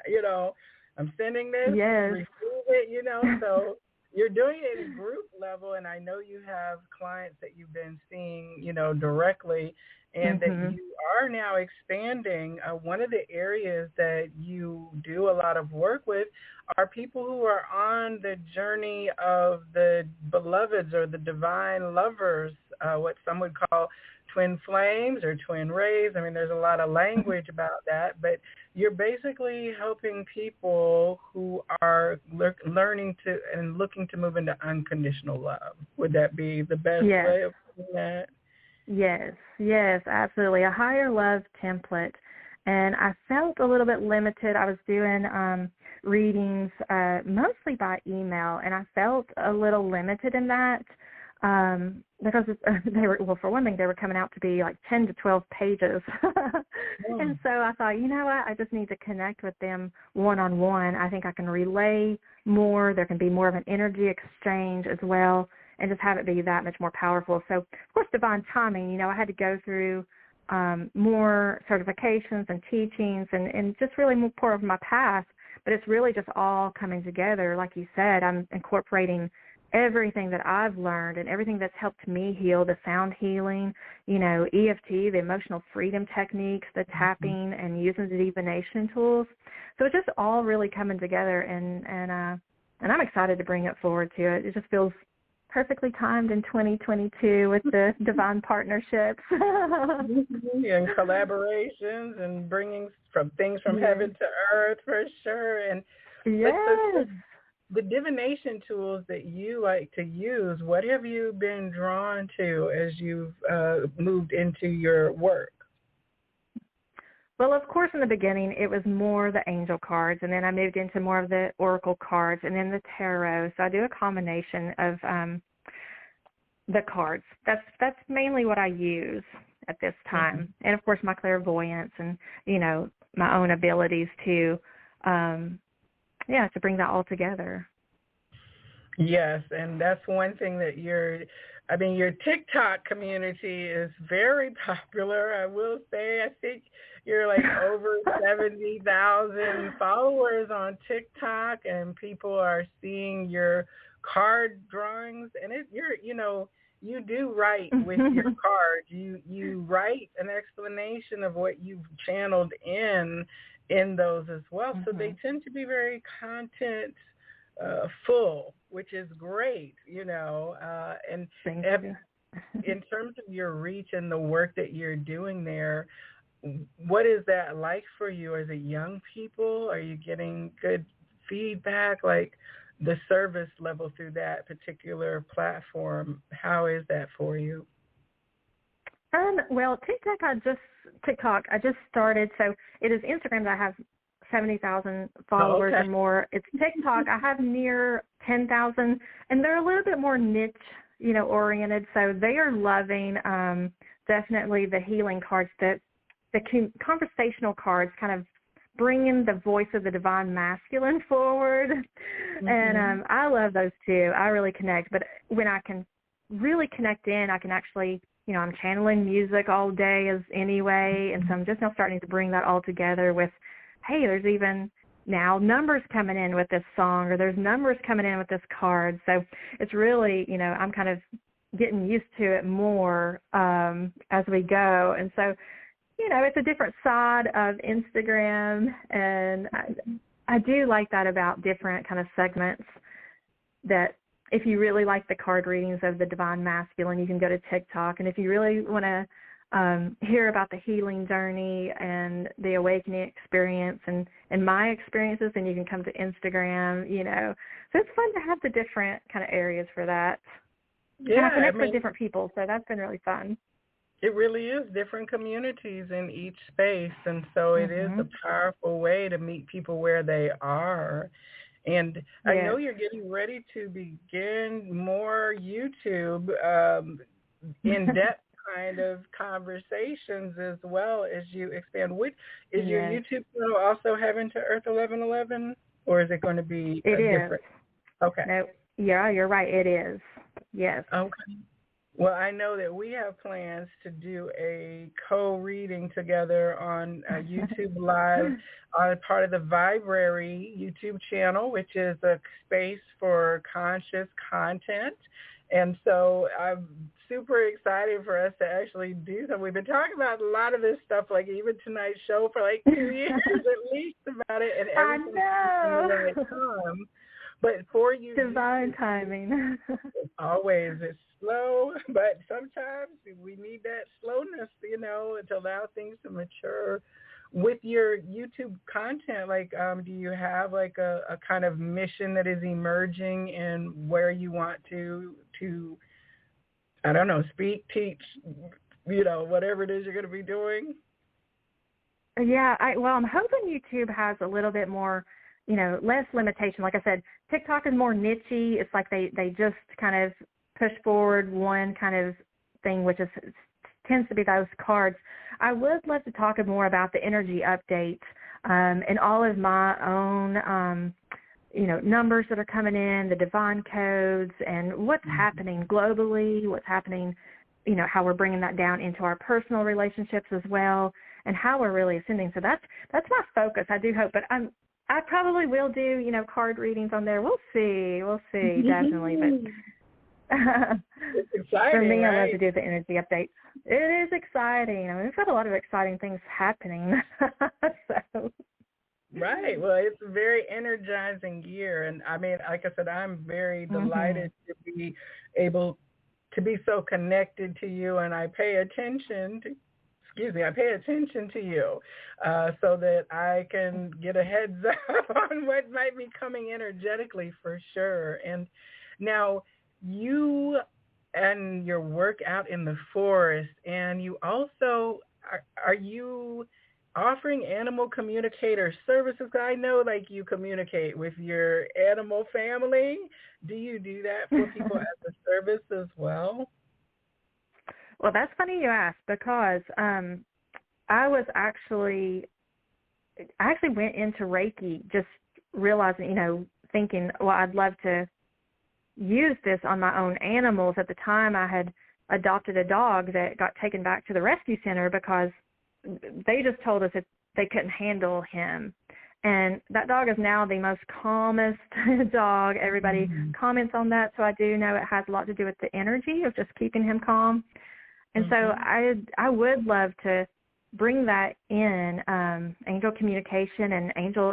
sending this, receive it, you know, so you're doing it at a group level. And I know you have clients that you've been seeing, you know, directly, and that you are now expanding. One of the areas that you do a lot of work with are people who are on the journey of the beloveds or the divine lovers, what some would call twin flames or twin rays. I mean, there's a lot of language about that, but you're basically helping people who are learning to and looking to move into unconditional love. Would that be the best way of putting that? Yes, absolutely. A higher love template. And I felt a little bit limited. I was doing readings mostly by email, and I felt a little limited in that because they were, well, for one thing, they were coming out to be like 10 to 12 pages. And so I thought, you know what, I just need to connect with them one-on-one. I think I can relay more. There can be more of an energy exchange as well, and just have it be that much more powerful. So, of course, divine timing, you know, I had to go through more certifications and teachings and just really more part of my path, but it's really just all coming together. Like you said, I'm incorporating everything that I've learned and everything that's helped me heal, the sound healing, you know, EFT, the emotional freedom techniques, the tapping, and using the divination tools. So it's just all really coming together, and I'm excited to bring it forward to it. It just feels perfectly timed in 2022 with the divine partnerships. And collaborations and bringing things from heaven to earth, for sure. And the divination tools that you like to use, what have you been drawn to as you've moved into your work? Well, of course, in the beginning, it was more the angel cards, and then I moved into more of the oracle cards, and then the tarot. So I do a combination of the cards. That's mainly what I use at this time. And, of course, my clairvoyance and, you know, my own abilities to bring that all together. Yes, and that's one thing that your TikTok community is very popular, I will say. I think you're like over 70,000 followers on TikTok, and people are seeing your card drawings, and you do write with your cards. You write an explanation of what you've channeled in those as well. So they tend to be very content full, which is great, and in terms of your reach and the work that you're doing there, what is that like for you? Is it young people? Are you getting good feedback? Like the service level through that particular platform, how is that for you? Well, TikTok, I just started. So it is Instagram that I have 70,000 followers or more. It's TikTok. I have near 10,000, and they're a little bit more niche, oriented. So they are loving definitely the healing cards, the conversational cards, kind of bringing the voice of the divine masculine forward. And I love those too. I really connect. But when I can really connect in, I can actually, I'm channeling music all day anyway. And so I'm just now starting to bring that all together with, hey, there's even now numbers coming in with this song, or there's numbers coming in with this card. So it's really, I'm kind of getting used to it more as we go. And so, it's a different side of Instagram, and I do like that about different kind of segments, that if you really like the card readings of the divine masculine, you can go to TikTok. And if you really want to hear about the healing journey and the awakening experience and my experiences, then you can come to Instagram, So it's fun to have the different kind of areas for that. Yeah, and I connect with different people, so that's been really fun. It really is different communities in each space, and so it is a powerful way to meet people where they are. And I know you're getting ready to begin more YouTube in-depth kind of conversations as well as you expand. Is your YouTube channel also having to Earth 1111, or is it going to be different? Okay. No, yeah, you're right. It is. Yes. Okay. Well, I know that we have plans to do a co-reading together on YouTube Live on part of the Viberary YouTube channel, which is a space for conscious content. And so I'm super excited for us to actually do something. We've been talking about a lot of this stuff, like even tonight's show, for like 2 years at least about it, and everything's in the right time. But for you, divine timing. Always, it's slow, but sometimes we need that slowness, to allow things to mature. With your YouTube content, do you have like a kind of mission that is emerging in where you want to I don't know, speak, teach, whatever it is you're going to be doing? Yeah, I'm hoping YouTube has a little bit more, less limitation. Like I said, TikTok is more niche-y. It's like they just kind of push forward one kind of thing, which tends to be those cards. I would love to talk more about the energy updates and all of my own, numbers that are coming in, the divine codes, and what's happening globally, what's happening, how we're bringing that down into our personal relationships as well, and how we're really ascending. So that's my focus. I do hope, but I probably will do, card readings on there. We'll see, definitely. But it's exciting, for me, right? I love to do the energy updates. It is exciting. We've got a lot of exciting things happening. So. Right. Well, it's a very energizing year. And I mean, like I said, I'm very delighted to be able to be so connected to you. And I pay attention to you so that I can get a heads up on what might be coming energetically for sure. And now you and your work out in the forest, and you also, are you offering animal communicator services? I know you communicate with your animal family. Do you do that for people as a service as well? Well, that's funny you ask, because I actually went into Reiki just realizing, thinking, well, I'd love to use this on my own animals. At the time, I had adopted a dog that got taken back to the rescue center because they just told us that they couldn't handle him. And that dog is now the most calmest dog. Everybody comments on that, so I do know it has a lot to do with the energy of just keeping him calm. And so I would love to bring that in, angel communication and angel,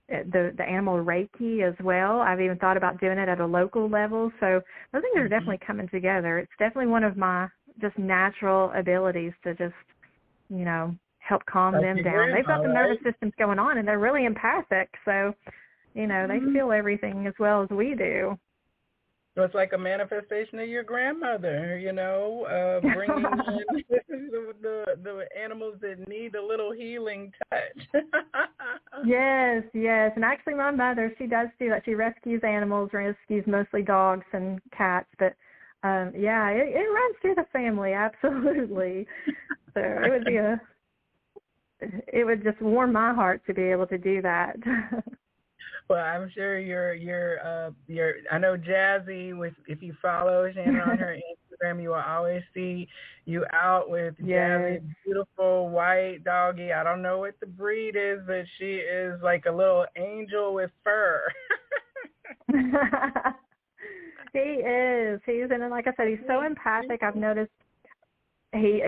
the animal Reiki as well. I've even thought about doing it at a local level. So those things are definitely coming together. It's definitely one of my just natural abilities to just, help calm them down. They've got the nervous systems going on, and they're really empathic. So, they feel everything as well as we do. So it's like a manifestation of your grandmother, bringing in the animals that need a little healing touch. Yes. And actually my mother, she does do that. She rescues animals, rescues mostly dogs and cats. But, it runs through the family, absolutely. So it would just warm my heart to be able to do that. Well, I'm sure you're I know Jazzy, if you follow Shannon on her Instagram, you will always see you out with Jazzy's beautiful white doggie. I don't know what the breed is, but she is like a little angel with fur. He is. And like I said, he's so empathic. I've noticed he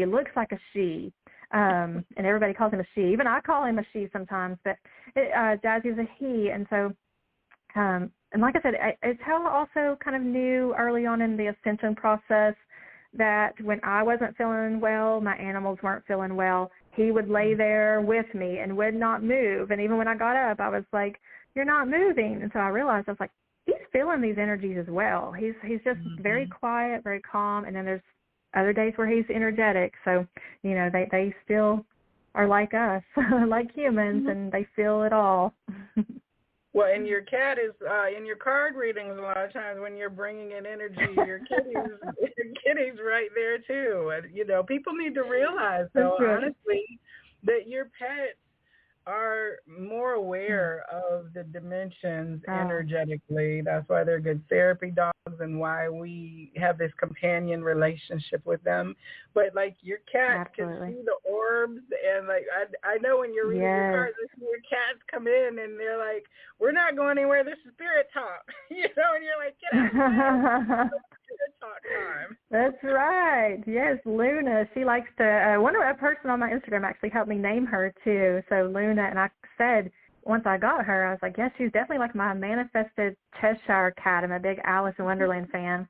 looks like a she. And everybody calls him a she. Even I call him a she sometimes, but Jazzy's a he. And so, and like I said, it's how I also kind of knew early on in the ascension process that when I wasn't feeling well, my animals weren't feeling well, he would lay there with me and would not move. And even when I got up, I was like, "You're not moving." And so I realized, I was like, he's feeling these energies as well. He's just very quiet, very calm. And then there's other days where he's energetic. So, they still are like us, like humans, and they feel it all. Well, and your cat is in your card readings a lot of times when you're bringing in energy, your kitty's right there too. And, people need to realize, though, honestly, that your pets are more aware of the dimensions energetically. That's why they're good therapy dogs and why we have this companion relationship with them. But like your cat can see the orbs, and like I know when you're reading your cards, your cats come in and they're like, "We're not going anywhere. This is spirit talk," and you're like, "Get out of here." Talk time. That's right. Yes, Luna. She likes to. A person on my Instagram actually helped me name her too. So Luna, and I said once I got her, I was like, yes, she's definitely like my manifested Cheshire cat. I'm a big Alice in Wonderland fan,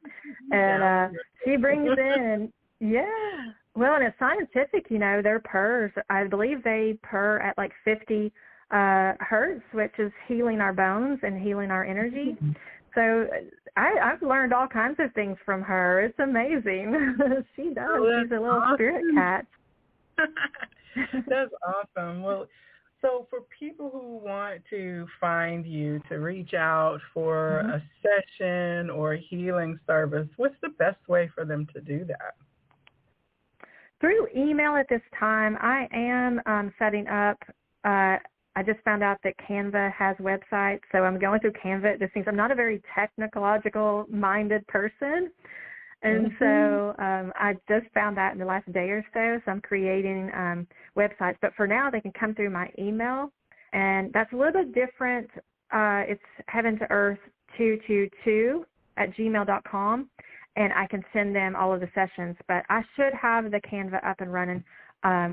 and she brings in. Yeah. Well, and it's scientific. Their purrs. I believe they purr at like 50 hertz, which is healing our bones and healing our energy. So I've learned all kinds of things from her. It's amazing. She does. She's a little spirit cat. That's awesome. Well, so for people who want to find you, to reach out for a session or a healing service, what's the best way for them to do that? Through email at this time. I am setting up I just found out that Canva has websites, so I'm going through Canva. It just seems I'm not a very technological-minded person, and so I just found that in the last day or so, so I'm creating websites. But for now, they can come through my email, and that's a little bit different. It's heaventoearth222@gmail.com, and I can send them all of the sessions. But I should have the Canva up and running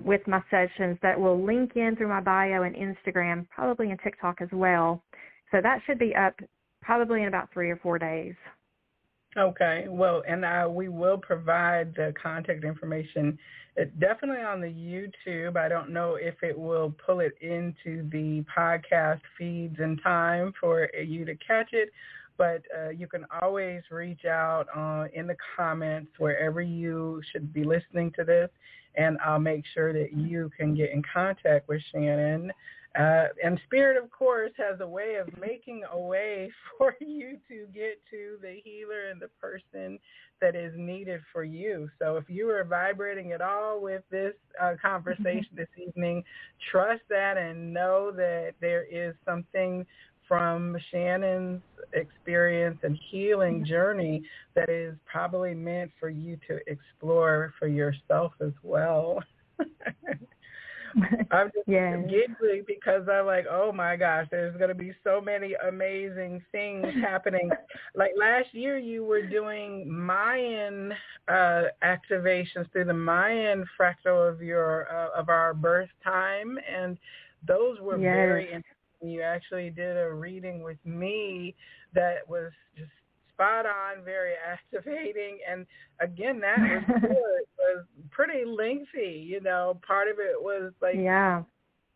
with my sessions that will link in through my bio and Instagram, probably in TikTok as well. So that should be up probably in about 3 or 4 days. Okay. Well, and we will provide the contact information definitely on the YouTube. I don't know if it will pull it into the podcast feeds in time for you to catch it, but you can always reach out in the comments wherever you should be listening to this, and I'll make sure that you can get in contact with Shannon. And Spirit, of course, has a way of making a way for you to get to the healer and the person that is needed for you. So if you are vibrating at all with this conversation this evening, trust that and know that there is something from Shannon's experience and healing journey that is probably meant for you to explore for yourself as well. I'm just giggling because I'm like, oh my gosh, there's going to be so many amazing things happening. Like last year, you were doing Mayan activations through the Mayan fractal of our birth time, and those were very interesting. You actually did a reading with me that was just spot on, very activating, and again, that was good. It was pretty lengthy, Part of it was like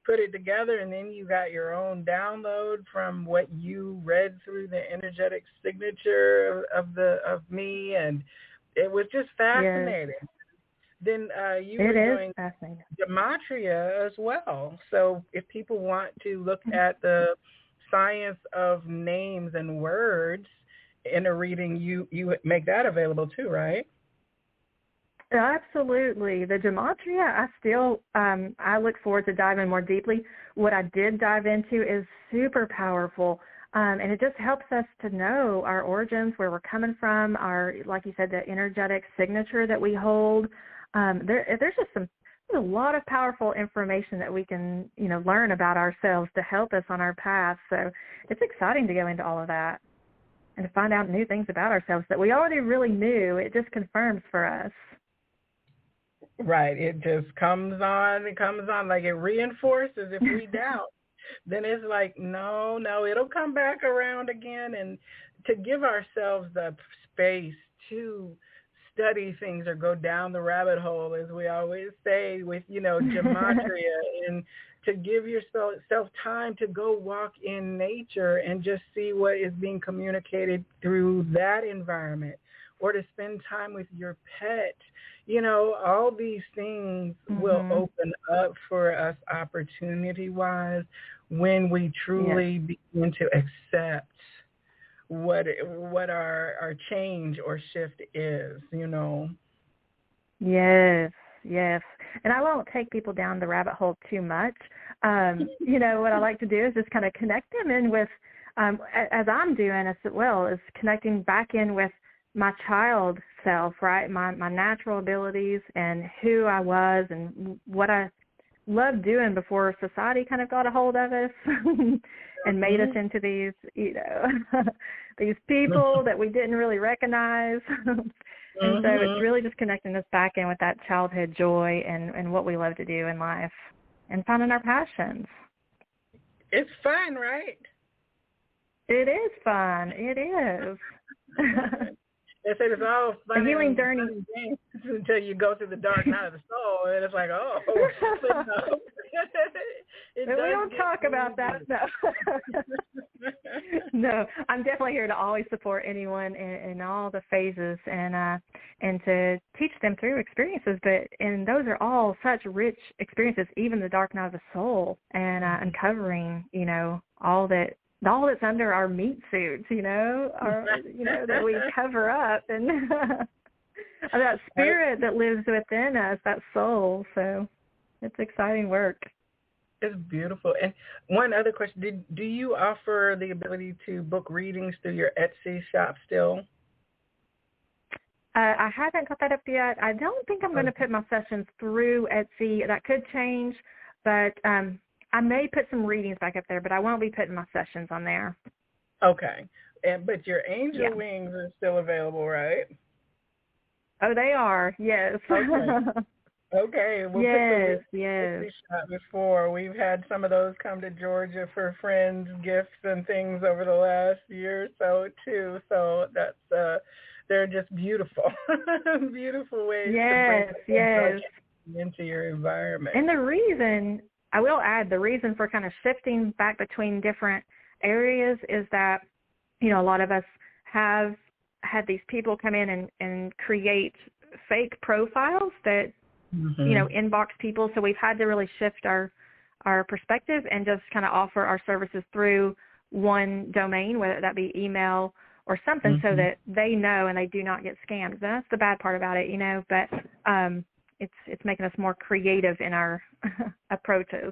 put it together, and then you got your own download from what you read through the energetic signature of me, and it was just fascinating. Then you were doing gematria as well. So if people want to look at the science of names and words in a reading, you make that available too, right? Absolutely. The gematria, I look forward to diving more deeply. What I did dive into is super powerful, and it just helps us to know our origins, where we're coming from, like you said, the energetic signature that we hold. There's a lot of powerful information that we can, learn about ourselves to help us on our path. So it's exciting to go into all of that and to find out new things about ourselves that we already really knew. It just confirms for us. Right. It just comes on, like it reinforces. If we doubt, then it's like, no, it'll come back around again. And to give ourselves the space to study things or go down the rabbit hole, as we always say with, gematria, and to give yourself time to go walk in nature and just see what is being communicated through that environment, or to spend time with your pet. All these things will open up for us opportunity-wise when we truly begin to accept what our change or shift is, Yes. And I won't take people down the rabbit hole too much. What I like to do is just kind of connect them in with, as I'm doing as well, is connecting back in with my child self, right? My natural abilities and who I was and what I loved doing before society kind of got a hold of us and made us into these, these people that we didn't really recognize. And so it's really just connecting us back in with that childhood joy and what we love to do in life and finding our passions. It's fun, right? It is fun. It is. They say it's all fun a healing and journey until you go through the dark night of the soul, and it's like, oh. But no. We don't talk about that, no. No, I'm definitely here to always support anyone in all the phases and to teach them through experiences. And those are all such rich experiences, even the dark night of the soul, and uncovering, all that's under our meat suits, that we cover up, and that spirit that lives within us, that soul. So it's exciting work. It's beautiful. And one other question, do you offer the ability to book readings through your Etsy shop still? I haven't got that up yet. I don't think I'm going to put my sessions through Etsy. That could change, but I may put some readings back up there, but I won't be putting my sessions on there. Okay. But your angel wings are still available, right? Oh, they are, yes. Okay. We'll put the shop before. We've had some of those come to Georgia for friends, gifts, and things over the last year or so, too. So that's they're just beautiful, beautiful ways to bring into your environment. And I will add, the reason for kind of shifting back between different areas is that, a lot of us have had these people come in and create fake profiles that, inbox people. So we've had to really shift our perspective and just kind of offer our services through one domain, whether that be email or something, so that they know and they do not get scammed. And that's the bad part about it, but it's making us more creative in our approaches.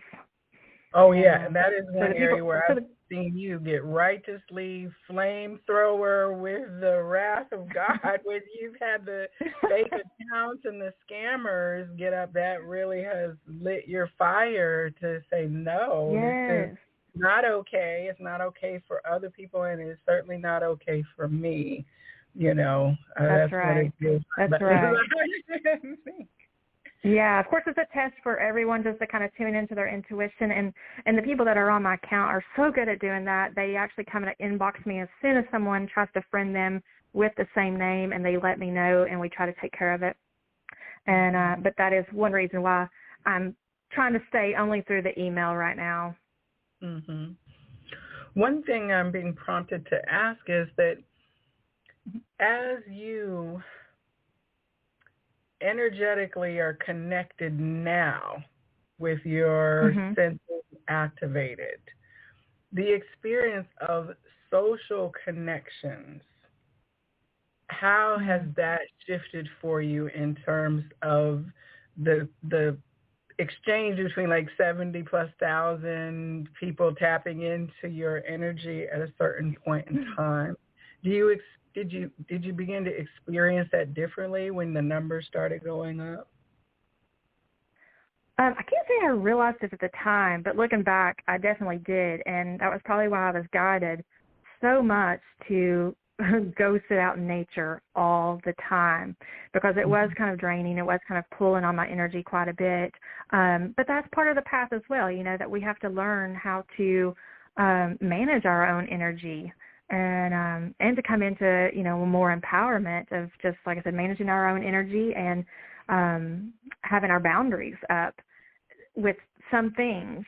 Oh, yeah, and that is so one the people, area where I've seen you get righteously flamethrower with the wrath of God when you've had the fake accounts and the scammers get up. That really has lit your fire to say, no, this is not okay. It's not okay for other people, and it's certainly not okay for me. That's right. What it is. That's right. Yeah, of course, it's a test for everyone just to kind of tune into their intuition. And the people that are on my account are so good at doing that. They actually come and inbox me as soon as someone tries to friend them with the same name, and they let me know, and we try to take care of it. And but that is one reason why I'm trying to stay only through the email right now. Mm-hmm. One thing I'm being prompted to ask is that as you energetically are connected now with your senses activated, the experience of social connections, how has that shifted for you in terms of the exchange between like 70,000+ people tapping into your energy at a certain point in time? Did you begin to experience that differently when the numbers started going up? I can't say I realized it at the time, but looking back, I definitely did, and that was probably why I was guided so much to go sit out in nature all the time, because it was kind of draining. It was kind of pulling on my energy quite a bit. But that's part of the path as well, that we have to learn how to manage our own energy and to come into, more empowerment of just, like I said, managing our own energy and having our boundaries up with some things.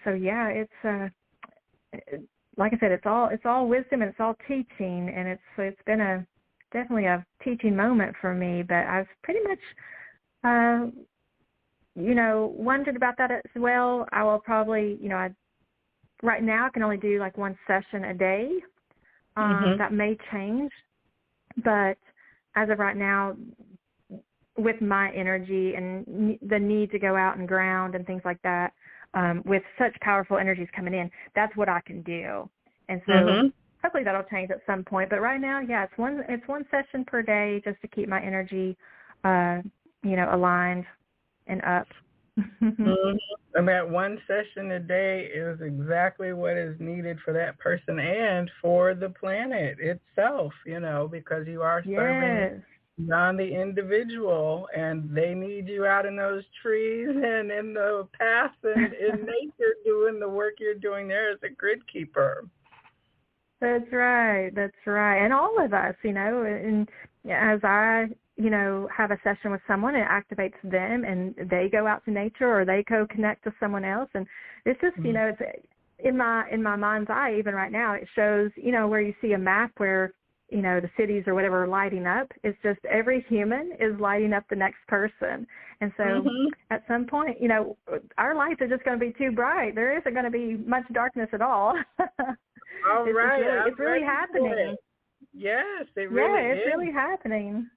So yeah, it's like I said, it's all wisdom and it's all teaching, and it's been definitely a teaching moment for me. But I've pretty much wondered about that as well. I will probably, right now I can only do like one session a day. That may change, but as of right now, with my energy and the need to go out and ground and things like that, with such powerful energies coming in, that's what I can do. And so hopefully that'll change at some point. But right now, yeah, it's one session per day just to keep my energy, aligned and up. And that one session a day is exactly what is needed for that person and for the planet itself, because you are serving beyond the individual, and they need you out in those trees and in the paths and in nature doing the work you're doing there as a grid keeper. That's right. And all of us, and as I, have a session with someone, it activates them and they go out to nature or they go connect to someone else. And it's just, it's in my mind's eye, even right now, it shows, where you see a map where, the cities or whatever are lighting up. It's just every human is lighting up the next person. And so at some point, our lights are just going to be too bright. There isn't going to be much darkness at all. It's really happening. Yes, it really is. It's really happening.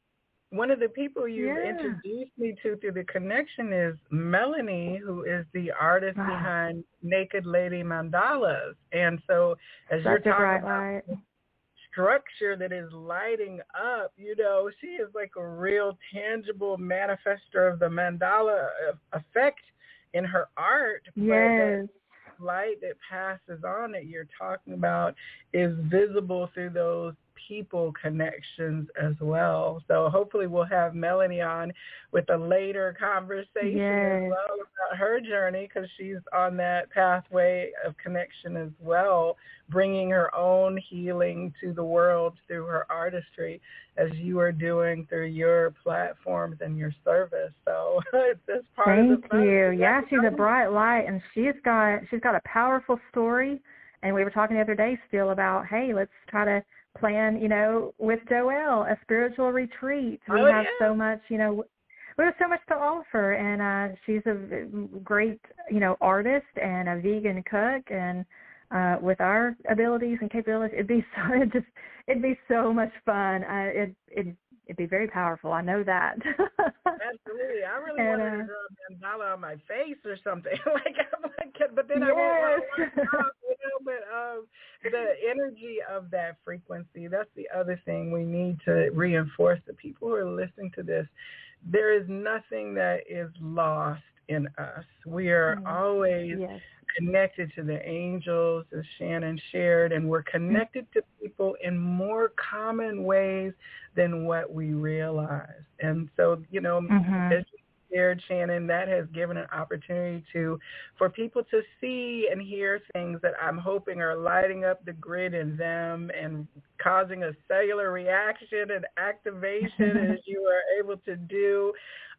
One of the people you've introduced me to through the connection is Melanie, who is the artist behind Naked Lady Mandalas. And so as you're talking about structure that is lighting up, she is like a real tangible manifester of the mandala effect in her art. Yes. But light that passes on that you're talking about is visible through those people connections as well. So hopefully we'll have Melanie on with a later conversation as well about her journey, because she's on that pathway of connection as well, bringing her own healing to the world through her artistry, as you are doing through your platforms and your service. So it's just part of the fun. Thank you. Yeah, she's a bright light, and she's got a powerful story. And we were talking the other day still about, hey, let's try to plan, with Joelle, a spiritual retreat. We have so much, we have so much to offer, and she's a great, artist and a vegan cook, and with our abilities and capabilities, it'd be so much fun. It'd be very powerful. I know that. Absolutely. I really wanted to draw a mandala on my face or something. I'm like, but then yes. I won't stop, but the energy of that frequency, that's the other thing we need to reinforce to people who are listening to this. There is nothing that is lost in us. We are always connected to the angels, as Shannon shared, and we're connected to people in more common ways than what we realize. And so, as you shared, Shannon, that has given an opportunity for people to see and hear things that I'm hoping are lighting up the grid in them and causing a cellular reaction and activation as you are able to do,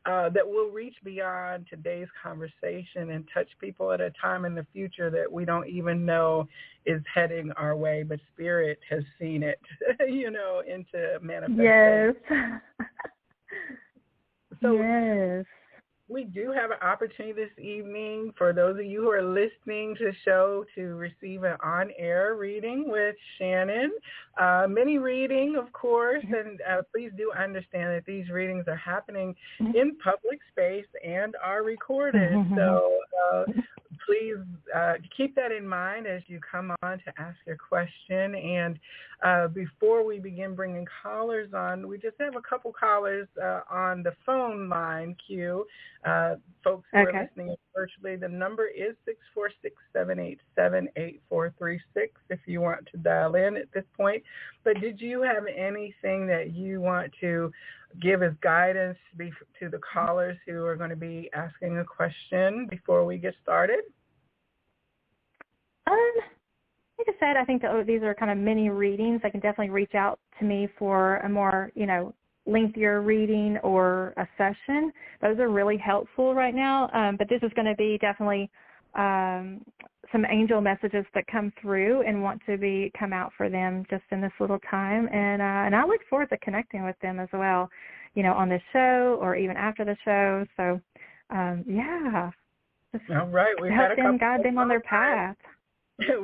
that will reach beyond today's conversation and touch people at a time in the future that we don't even know is heading our way, but Spirit has seen it, into manifestation. Yes. So yes. we do have an opportunity this evening for those of you who are listening to the show to receive an on-air reading with Shannon. Mini reading, of course, and please do understand that these readings are happening in public space and are recorded. So please keep that in mind as you come on to ask your question. And before we begin bringing callers on, we just have a couple callers on the phone line queue. Folks who are listening virtually, the number is 646-787-8436 if you want to dial in at this point. But did you have anything that you want to give as guidance to the callers who are going to be asking a question before we get started? Like I said, I think that these are kind of mini readings. They can definitely reach out to me for a more, lengthier reading or a session. Those are really helpful right now. But this is going to be definitely some angel messages that come through and want to come out for them just in this little time. And I look forward to connecting with them as well, on this show or even after the show. So, just all right. We've help had them, guide them on their path.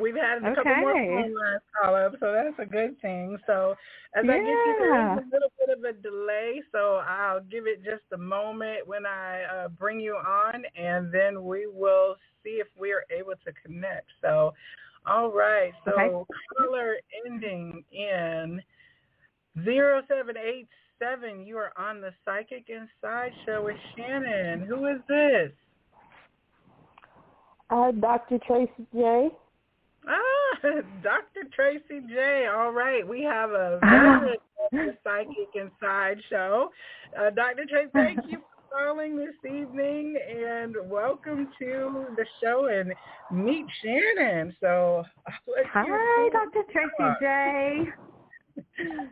We've had a couple more phone lines call up, so that's a good thing. So as I get you, there is a little bit of a delay, so I'll give it just a moment when I bring you on, and then we will see if we are able to connect. So, all right. So caller ending in 0787, you are on the Psychic Inside Show with Shannon. Who is this? Dr. Tracy J. Dr. Tracy J. All right. We have a veteran of the Psychic Inside Show. Dr. Tracy, thank you for calling this evening, and welcome to the show and meet Shannon. So, hi, Dr. Tracy J.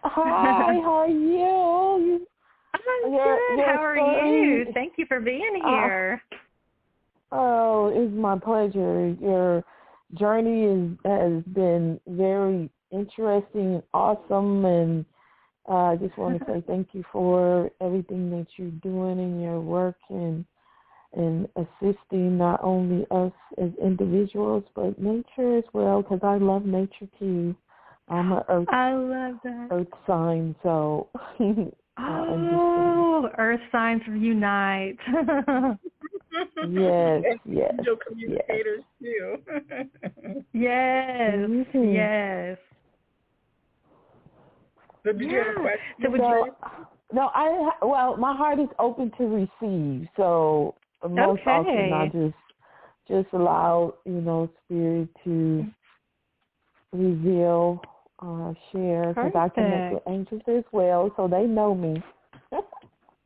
Hi, how are you? I'm good. How are you? Thank you for being here. It's my pleasure. Your journey has been very interesting and awesome, and I just want to say thank you for everything that you're doing in your work and assisting not only us as individuals but nature as well, because I love nature too. I'm an earth sign, so earth signs unite. Yes. Angel communicators too. Yes. Yes. So did you have a question? No, my heart is open to receive. So most often I just allow, Spirit to reveal, share, because I connect with angels as well, so they know me.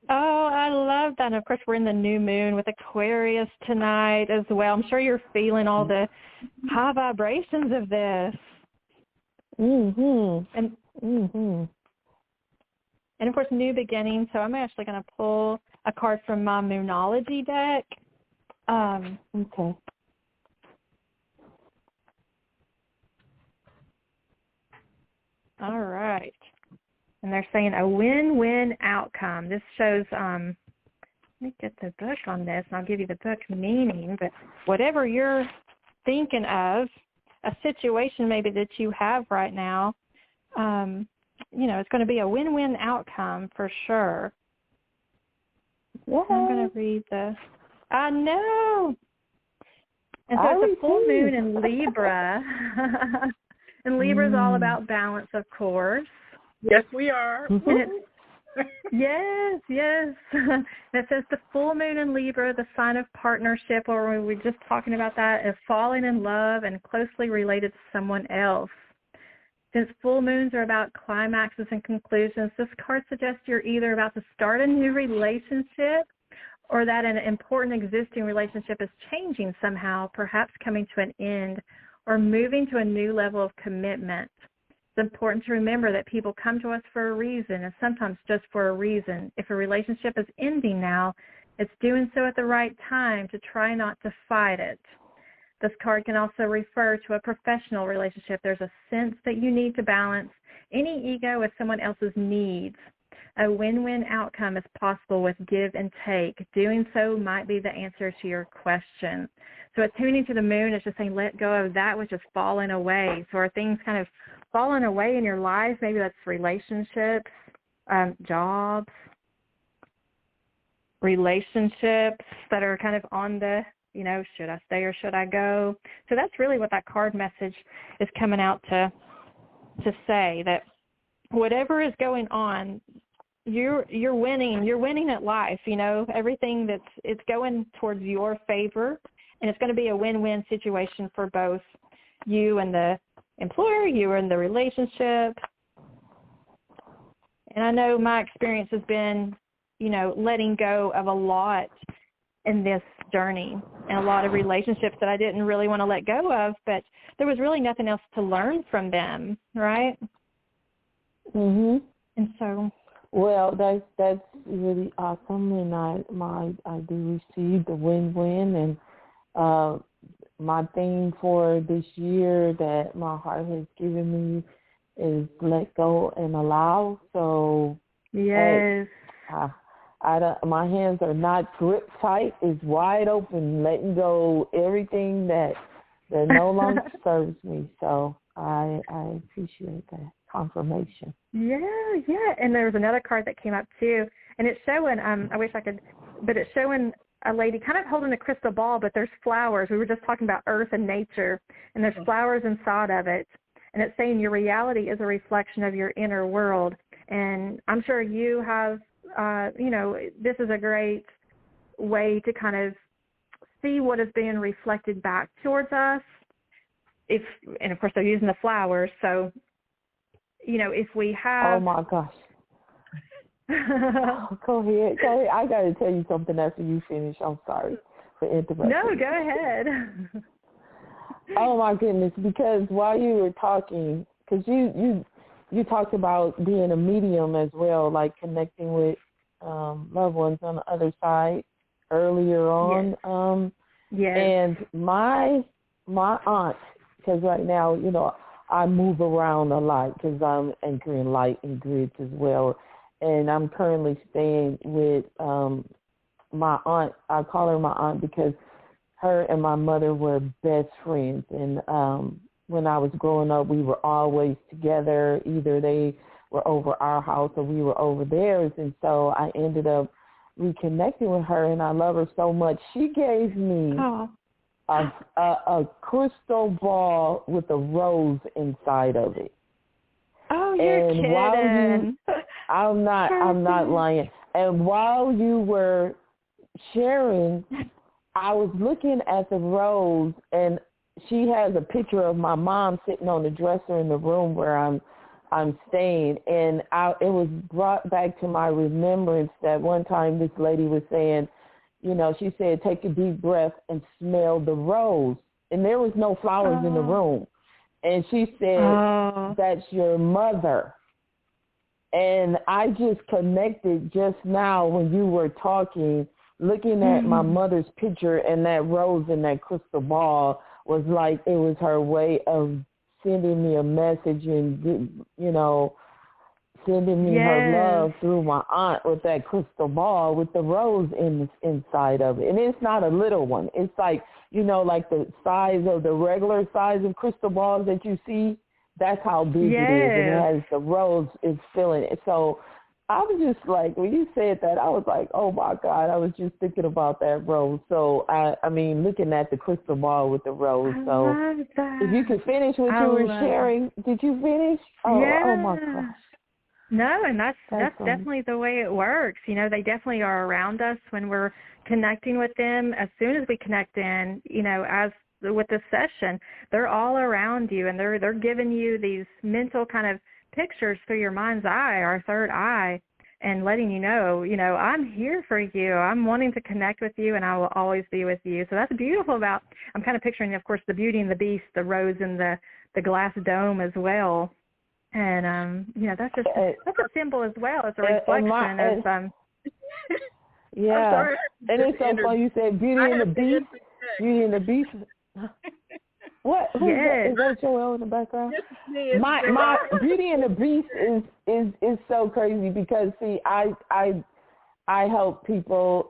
Oh, I love that. And of course, we're in the new moon with Aquarius tonight as well. I'm sure you're feeling all the high vibrations of this. And of course, new beginning. So I'm actually going to pull a card from my Moonology deck. Okay. All right. And they're saying a win-win outcome. This shows, let me get the book on this, and I'll give you the book meaning. But whatever you're thinking of, a situation maybe that you have right now, it's going to be a win-win outcome for sure. Yeah. I'm going to read I know. And so it's a full moon in Libra. And Libra is all about balance, of course. Yes, we are. And yes. And it says the full moon in Libra, the sign of partnership, or we were just talking about that, is falling in love and closely related to someone else. Since full moons are about climaxes and conclusions, this card suggests you're either about to start a new relationship or that an important existing relationship is changing somehow, perhaps coming to an end or moving to a new level of commitment. It's important to remember that people come to us for a reason, and sometimes just for a reason. If a relationship is ending now, it's doing so at the right time to try not to fight it. This card can also refer to a professional relationship. There's a sense that you need to balance any ego with someone else's needs. A win-win outcome is possible with give and take. Doing so might be the answer to your question. So attuning to the moon is just saying let go of that which is falling away. So are things kind of falling away in your life? Maybe that's relationships, jobs, relationships that are kind of on the, should I stay or should I go? So that's really what that card message is coming out to say, that whatever is going on, you're winning. You're winning at life. Everything it's going towards your favor, and it's going to be a win-win situation for both you and the employer, you and the relationship. And I know my experience has been, letting go of a lot in this journey, and a lot of relationships that I didn't really want to let go of, but there was really nothing else to learn from them, right? Mhm. And so, well, that's really awesome, and I do receive the win-win, and my theme for this year that my heart has given me is let go and allow. So yes. My hands are not gripped tight. It's wide open, letting go everything that no longer serves me. So I appreciate that confirmation. Yeah. And there was another card that came up too, and it's showing. I wish I could, but it's showing a lady kind of holding a crystal ball, but there's flowers. We were just talking about earth and nature, and there's flowers inside of it, and it's saying your reality is a reflection of your inner world. And I'm sure you have. This is a great way to kind of see what is being reflected back towards us. And of course they're using the flowers. So, if we have. Oh my gosh. Go ahead. I got to tell you something after you finish. I'm sorry for interrupting. No, go ahead. Oh my goodness! Because while you were talking, because you talked about being a medium as well, like connecting with loved ones on the other side earlier on. Yes. And my aunt, because right now, I move around a lot because I'm anchoring light and grids as well. And I'm currently staying with my aunt. I call her my aunt because her and my mother were best friends. And when I was growing up, we were always together. Either they were over our house or we were over theirs. And so I ended up reconnecting with her, and I love her so much. She gave me a crystal ball with a rose inside of it. Oh, you're and kidding. I'm not lying. And while you were sharing, I was looking at the rose, and she has a picture of my mom sitting on the dresser in the room where I'm staying, and it was brought back to my remembrance that one time this lady was saying, she said, take a deep breath and smell the rose. And there was no flowers in the room. And she said, that's your mother. And I just connected just now when you were talking, looking at my mother's picture, and that rose and that crystal ball was like it was her way of sending me a message and, sending me her love through my aunt with that crystal ball with the rose inside of it. And it's not a little one. It's like, like the size of the regular size of crystal balls that you see. That's how big it is. And it has the rose is filling it. So I was just like, when you said that, I was like, oh my God, I was just thinking about that rose. So I mean, looking at the crystal ball with the rose. I So love that. if you could finish what you were sharing, did you finish? Oh my gosh. No, and that's definitely the way it works. You know, they definitely are around us when we're connecting with them. As soon as we connect in, you know, as with this session, they're all around you, and they're giving you these mental kind of pictures through your mind's eye, our third eye, and letting you know, I'm here for you. I'm wanting to connect with you, and I will always be with you. So that's beautiful about, I'm kind of picturing, of course, the Beauty and the Beast, the rose and the glass dome as well. And, that's a symbol as well. It's a reflection of, yeah. And it's so funny you said Beauty and the Beast. Beauty and the Beast. What? Yes. Is that Joelle in the background? My Beauty and the Beast is so crazy because see, I help people.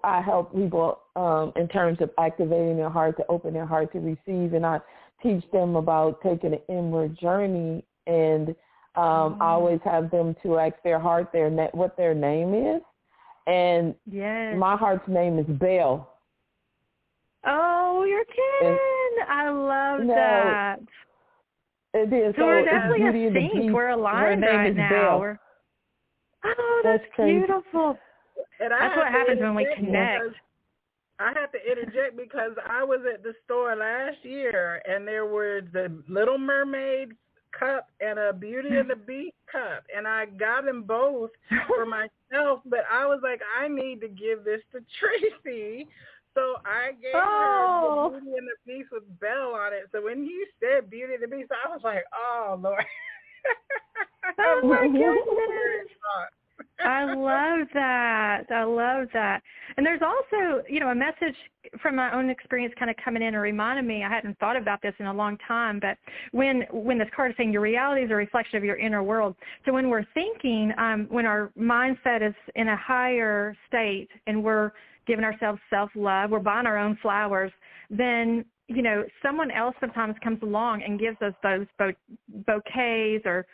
In terms of activating their heart to open their heart to receive, and I teach them about taking an inward journey. And I always have them to ask their heart what their name is, and my heart's name is Belle. Oh, you're kidding! I love that. It is. So we're definitely a sync. We're aligned right now. Oh, that's beautiful. And that's what happens when we connect. I have to interject because I was at the store last year, and there were the Little Mermaid cup and a Beauty and the Beast cup, and I got them both for myself, but I was like, I need to give this to Tracy. So I gave her the Beauty and the Beast with Belle on it. So when you said Beauty and the Beast, I was like, oh, Lord. Oh, my goodness. I love that. I love that. And there's also, a message from my own experience kind of coming in and reminding me, I hadn't thought about this in a long time, but when this card is saying your reality is a reflection of your inner world. So when we're thinking, when our mindset is in a higher state and we're giving ourselves self-love, we're buying our own flowers, then, someone else sometimes comes along and gives us those bouquets or,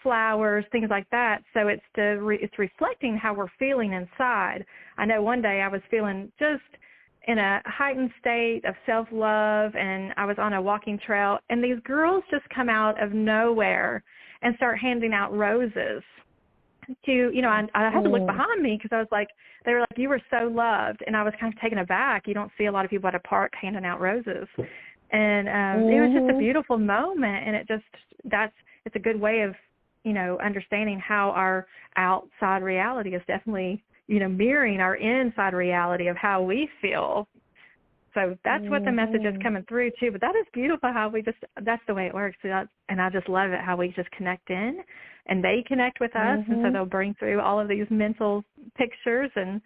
flowers, things like that. So it's reflecting how we're feeling inside. I know one day I was feeling just in a heightened state of self-love, and I was on a walking trail, and these girls just come out of nowhere and start handing out roses. I had to look behind me because I was like, they were like, you were so loved. And I was kind of taken aback. You don't see a lot of people at a park handing out roses. And it was just a beautiful moment. And it's a good way of, understanding how our outside reality is definitely, mirroring our inside reality of how we feel. So that's what the message is coming through too. But that is beautiful how that's the way it works. And I just love it how we just connect in and they connect with us. And so they'll bring through all of these mental pictures and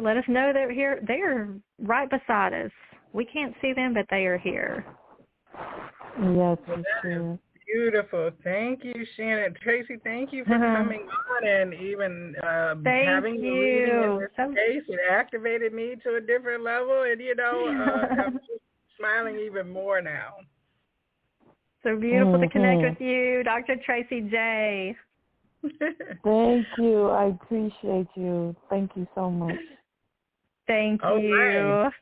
let us know they're here. They are right beside us. We can't see them, but they are here. Yes, that's true. Beautiful. Thank you, Shannon. Tracy, thank you for coming on and even having a reading in this space. It activated me to a different level, and, I'm just smiling even more now. So beautiful to connect with you, Dr. Tracy J. Thank you. I appreciate you. Thank you so much. Thank you. Right.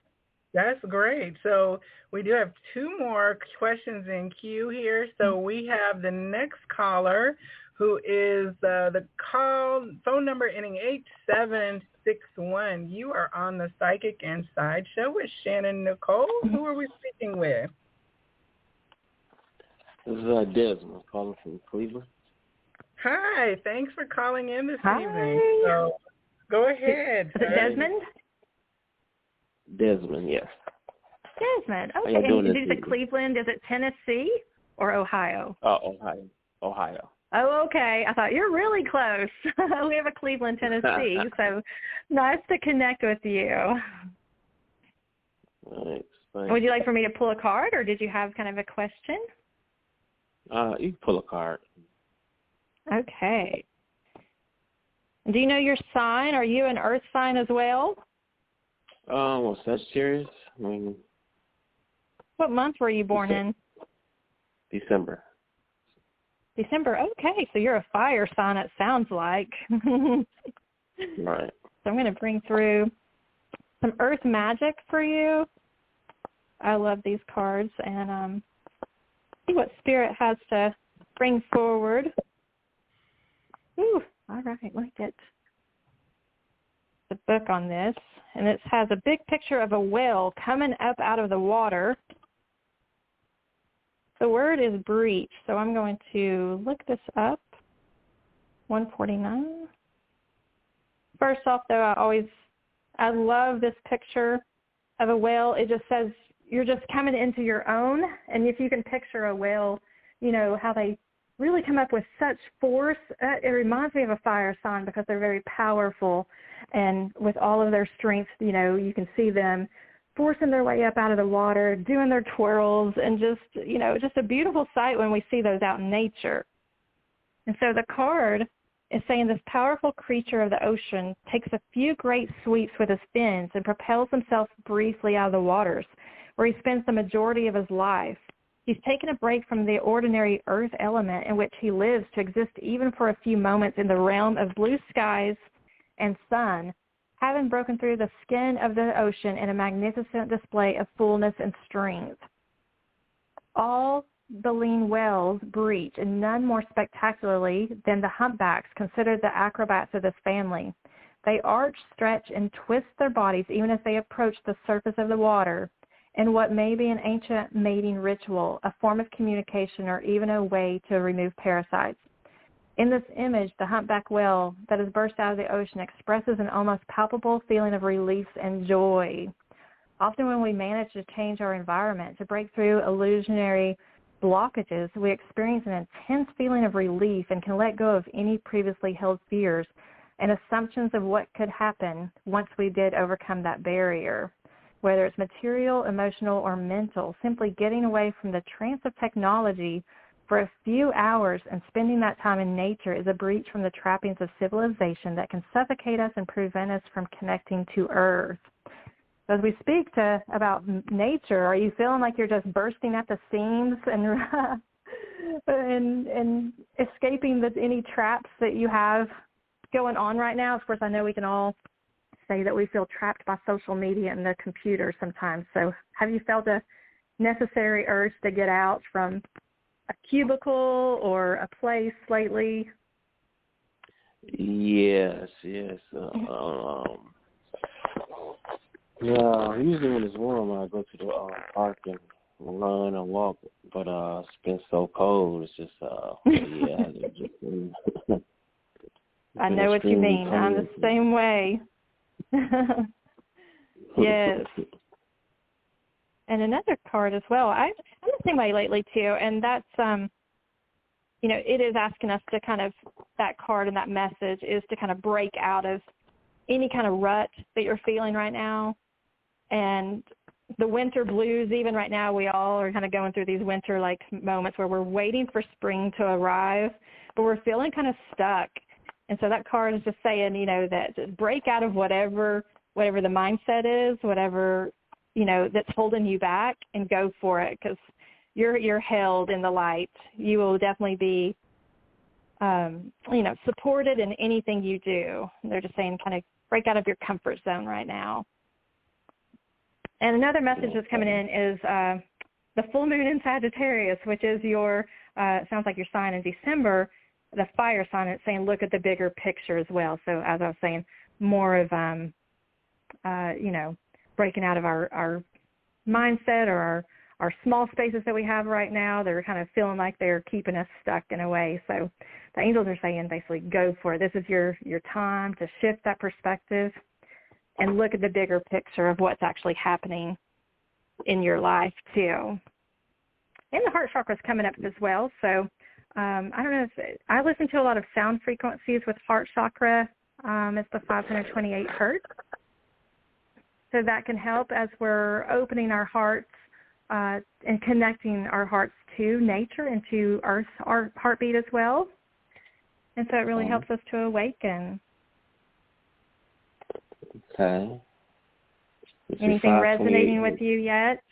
That's great. So we do have two more questions in queue here. So we have the next caller, who is the phone number ending 8761. You are on the Psychic Inside Show with Shannon Nicole. Who are we speaking with? This is Desmond calling from Cleveland. Hi. Thanks for calling in this evening. So go ahead. Is it Desmond? Desmond, yes. Desmond. Okay. And is it Cleveland? Is it Tennessee or Ohio? Ohio. Oh, okay. I thought you're really close. We have a Cleveland, Tennessee. So nice to connect with you. Thanks. Would you like for me to pull a card, or did you have kind of a question? You can pull a card. Okay. Do you know your sign? Are you an earth sign as well? Well, Sagittarius. What month were you born in? December. December. Okay, so you're a fire sign, it sounds like. Right. So I'm going to bring through some earth magic for you. I love these cards, and see what Spirit has to bring forward. Ooh, all right, let me get the book on this. And it has a big picture of a whale coming up out of the water. The word is breach, so I'm going to look this up. 149. First off, though, I love this picture of a whale. It just says you're just coming into your own. And if you can picture a whale, you know, how they really come up with such force. It reminds me of a fire sign because they're very powerful. And with all of their strength, you know, you can see them forcing their way up out of the water, doing their twirls, and just, you know, just a beautiful sight when we see those out in nature. And so the card is saying this powerful creature of the ocean takes a few great sweeps with his fins and propels himself briefly out of the waters, where he spends the majority of his life. He's taken a break from the ordinary earth element in which he lives to exist even for a few moments in the realm of blue skies and sun, having broken through the skin of the ocean in a magnificent display of fullness and strength. All baleen whales breach, and none more spectacularly than the humpbacks, considered the acrobats of this family. They arch, stretch, and twist their bodies even as they approach the surface of the water in what may be an ancient mating ritual, a form of communication, or even a way to remove parasites. In this image, the humpback whale that has burst out of the ocean expresses an almost palpable feeling of relief and joy. Often when we manage to change our environment, to break through illusionary blockages, we experience an intense feeling of relief and can let go of any previously held fears and assumptions of what could happen once we did overcome that barrier. Whether it's material, emotional, or mental, simply getting away from the trance of technology for a few hours and spending that time in nature is a breach from the trappings of civilization that can suffocate us and prevent us from connecting to Earth. So as we speak about nature, are you feeling like you're just bursting at the seams and escaping any traps that you have going on right now? Of course, I know we can all say that we feel trapped by social media and the computer sometimes. So have you felt a necessary urge to get out from a cubicle or a place lately? Yes. Yeah, usually when it's warm, I go to the park and run and walk. But it's been so cold. It's just, I know what you mean. I'm the same way. Yes. And another card as well. I'm the same way lately too, and that's it is asking us to kind of, that card and that message is to kind of break out of any kind of rut that you're feeling right now. And the winter blues, even right now, we all are kind of going through these winter-like moments where we're waiting for spring to arrive, but we're feeling kind of stuck. And so that card is just saying, that just break out of whatever the mindset is, whatever, that's holding you back, and go for it, because you're held in the light. You will definitely be, supported in anything you do. They're just saying kind of break out of your comfort zone right now. And another message that's coming in is the full moon in Sagittarius, which is your, sounds like your sign in December, the fire sign. It's saying look at the bigger picture as well. So as I was saying, more of, breaking out of our mindset or our small spaces that we have right now. They're kind of feeling like they're keeping us stuck in a way. So the angels are saying basically go for it. This is your time to shift that perspective and look at the bigger picture of what's actually happening in your life too. And the heart chakra is coming up as well. So I don't know if I listen to a lot of sound frequencies with heart chakra. It's the 528 hertz. So that can help as we're opening our hearts and connecting our hearts to nature and to Earth's our heartbeat as well. And so it really helps us to awaken. Okay. Anything resonating with you yet?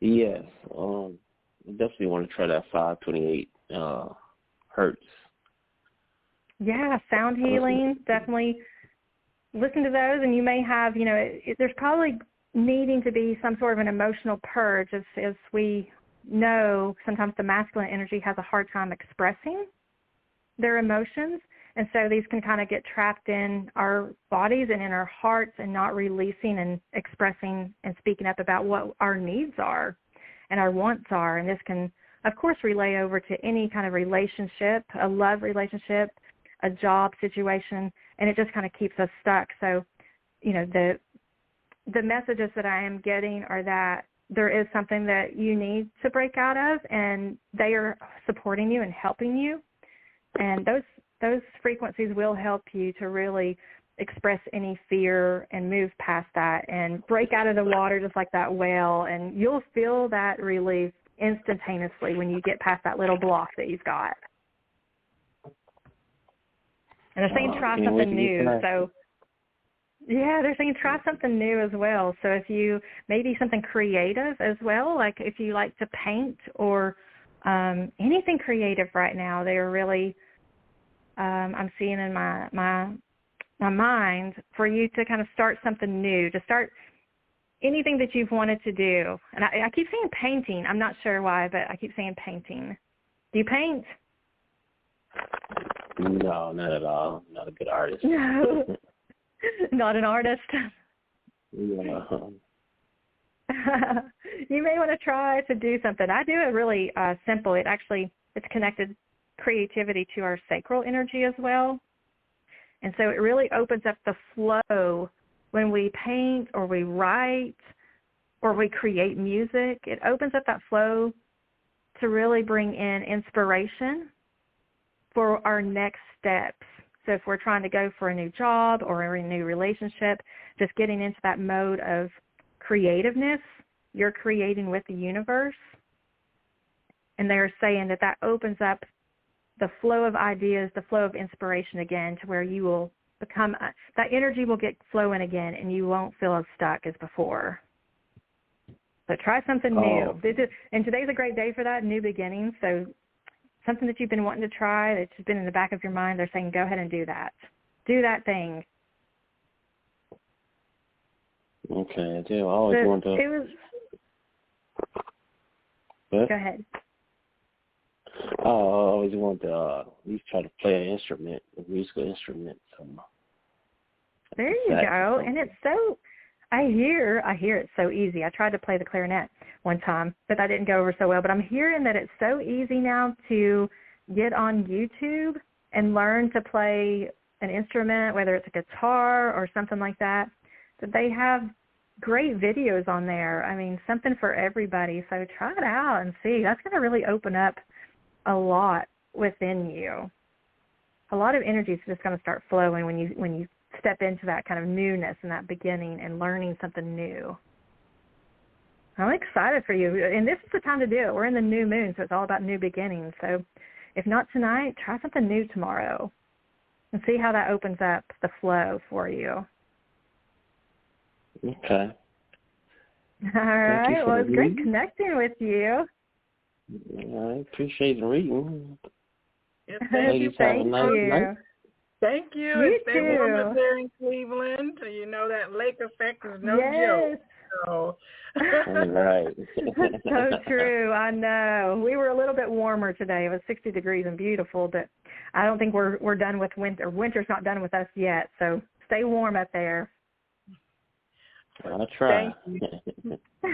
Yes. definitely want to try that 528 hertz. Yeah, sound healing, definitely listen to those, and you may have, there's probably needing to be some sort of an emotional purge, as we know sometimes the masculine energy has a hard time expressing their emotions, and so these can kind of get trapped in our bodies and in our hearts and not releasing and expressing and speaking up about what our needs are and our wants are, and this can, of course, relay over to any kind of relationship, a love relationship, a job situation, and it just kind of keeps us stuck. So, the messages that I am getting are that there is something that you need to break out of, and they are supporting you and helping you. And those frequencies will help you to really express any fear and move past that and break out of the water just like that whale, and you'll feel that relief instantaneously when you get past that little block that you've got. And they're saying try something new. So, yeah, they're saying try something new as well. So if you, maybe something creative as well, like if you like to paint or anything creative right now, they're really, I'm seeing in my mind for you to kind of start something new, to start anything that you've wanted to do. And I keep saying painting. I'm not sure why, but I keep saying painting. Do you paint? No, not at all. Not a good artist. No, not an artist. Yeah. You may want to try to do something. I do it really simple. It's connected creativity to our sacral energy as well. And so it really opens up the flow when we paint or we write or we create music. It opens up that flow to really bring in inspiration for our next steps. So if we're trying to go for a new job or a new relationship, just getting into that mode of creativeness, you're creating with the universe. And they're saying that opens up the flow of ideas, the flow of inspiration again, to where you will become, that energy will get flowing again and you won't feel as stuck as before. So try something new. And today's a great day for that, new beginnings. So something that you've been wanting to try, that's just been in the back of your mind, they're saying, go ahead and do that. Do that thing. Okay, I do. I always want to. Go ahead. I always want to at least try to play an instrument, a musical instrument. There you go. And it's so, I hear it's so easy. I tried to play the clarinet one time, but that didn't go over so well. But I'm hearing that it's so easy now to get on YouTube and learn to play an instrument, whether it's a guitar or something like that. That they have great videos on there. I mean, something for everybody. So try it out and see. That's going to really open up a lot within you. A lot of energy is just going to start flowing when you step into that kind of newness and that beginning and learning something new. I'm excited for you. And this is the time to do it. We're in the new moon, so it's all about new beginnings. So if not tonight, try something new tomorrow and see how that opens up the flow for you. Okay. All right. Well, it's great connecting with you. I appreciate the reading. Yes, thank you. Thank you. Thank you. You It's been warm up there in Cleveland. You know that lake effect is no joke. So. Right. So true. I know. We were a little bit warmer today. It was 60 degrees and beautiful, but I don't think we're done with winter. Winter's not done with us yet. So stay warm up there. I'll try. Thank you. All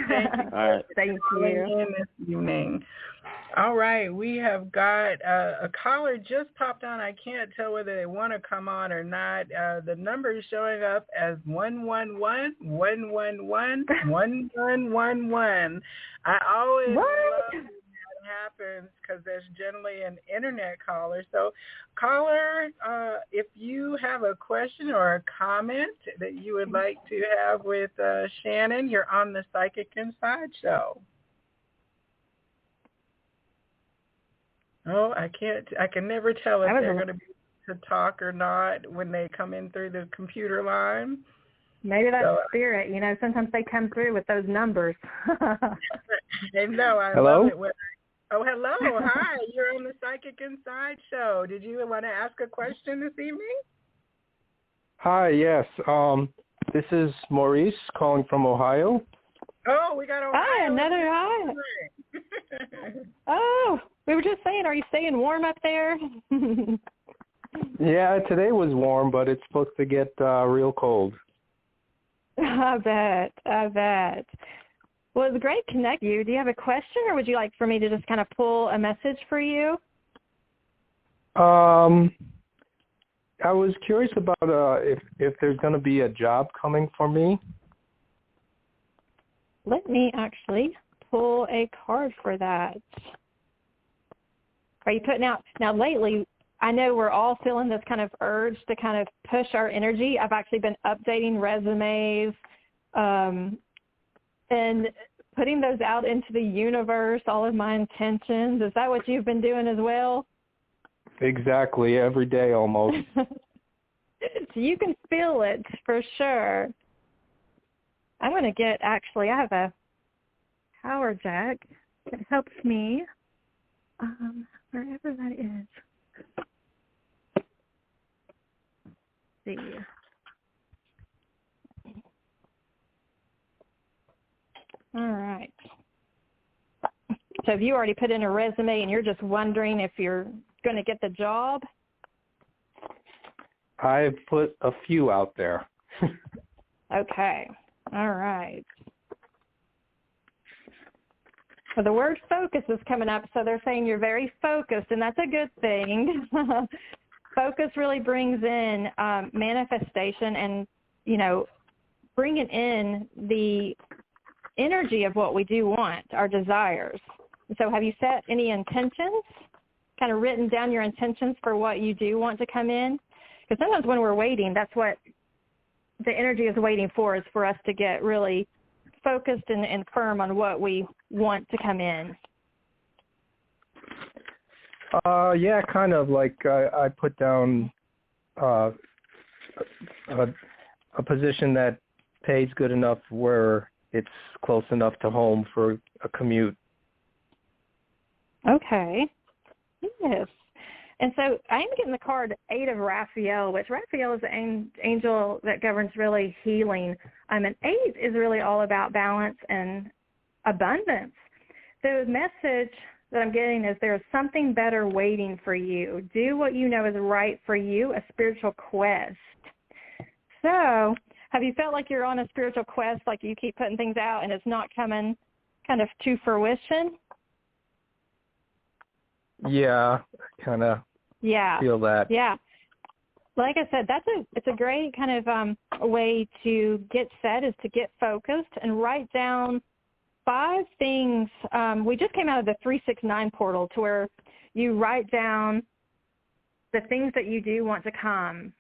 right. Thank you. This evening. All right, we have got a caller just popped on. I can't tell whether they want to come on or not. The number is showing up as 111-111-1111. I always love when that happens because there's generally an internet caller. So, caller, if you have a question or a comment that you would like to have with Shannon, you're on the Psychic Inside Show. Oh, I can never tell if they're going to be to talk or not when they come in through the computer line. Maybe that's spirit. Sometimes they come through with those numbers. And no, I Hello? love it when Oh, hello. Hi. You're on the Psychic Inside show. Did you want to ask a question this evening? Hi, yes. This is Maurice calling from Ohio. Oh, we got Ohio. Hi, another hi. Oh, we were just saying, are you staying warm up there? Yeah, today was warm, but it's supposed to get real cold. I bet. Well, it was great to connect you. Do you have a question, or would you like for me to just kind of pull a message for you? I was curious about if there's going to be a job coming for me. Let me actually pull a card for that. Are you putting out, now lately, I know we're all feeling this kind of urge to kind of push our energy. I've actually been updating resumes and putting those out into the universe, all of my intentions. Is that what you've been doing as well? Exactly, every day almost. So you can feel it for sure. I'm going to get, actually, I have a power jack that helps me wherever that is. Let's see. All right. So have you already put in a resume and you're just wondering if you're going to get the job? I've put a few out there. Okay. All right. Well, the word focus is coming up, so they're saying you're very focused, and that's a good thing. Focus really brings in manifestation and, bringing in the energy of what we do want, our desires. So have you set any intentions, kind of written down your intentions for what you do want to come in? Because sometimes when we're waiting, that's what the energy is waiting for, is for us to get really focused and firm on what we want to come in. Yeah, kind of like I put down a position that pays good enough where it's close enough to home for a commute. Okay. Yes. And so I am getting the card 8 of Raphael, which Raphael is an angel that governs really healing. And 8 is really all about balance and abundance. The message that I'm getting is there's something better waiting for you. Do what you know is right for you, a spiritual quest. So have you felt like you're on a spiritual quest, like you keep putting things out and it's not coming kind of to fruition? Yeah, kind of feel that. Yeah. Like I said, it's a great kind of way to get set, is to get focused and write down 5 things. We just came out of the 369 portal, to where you write down the things that you do want to come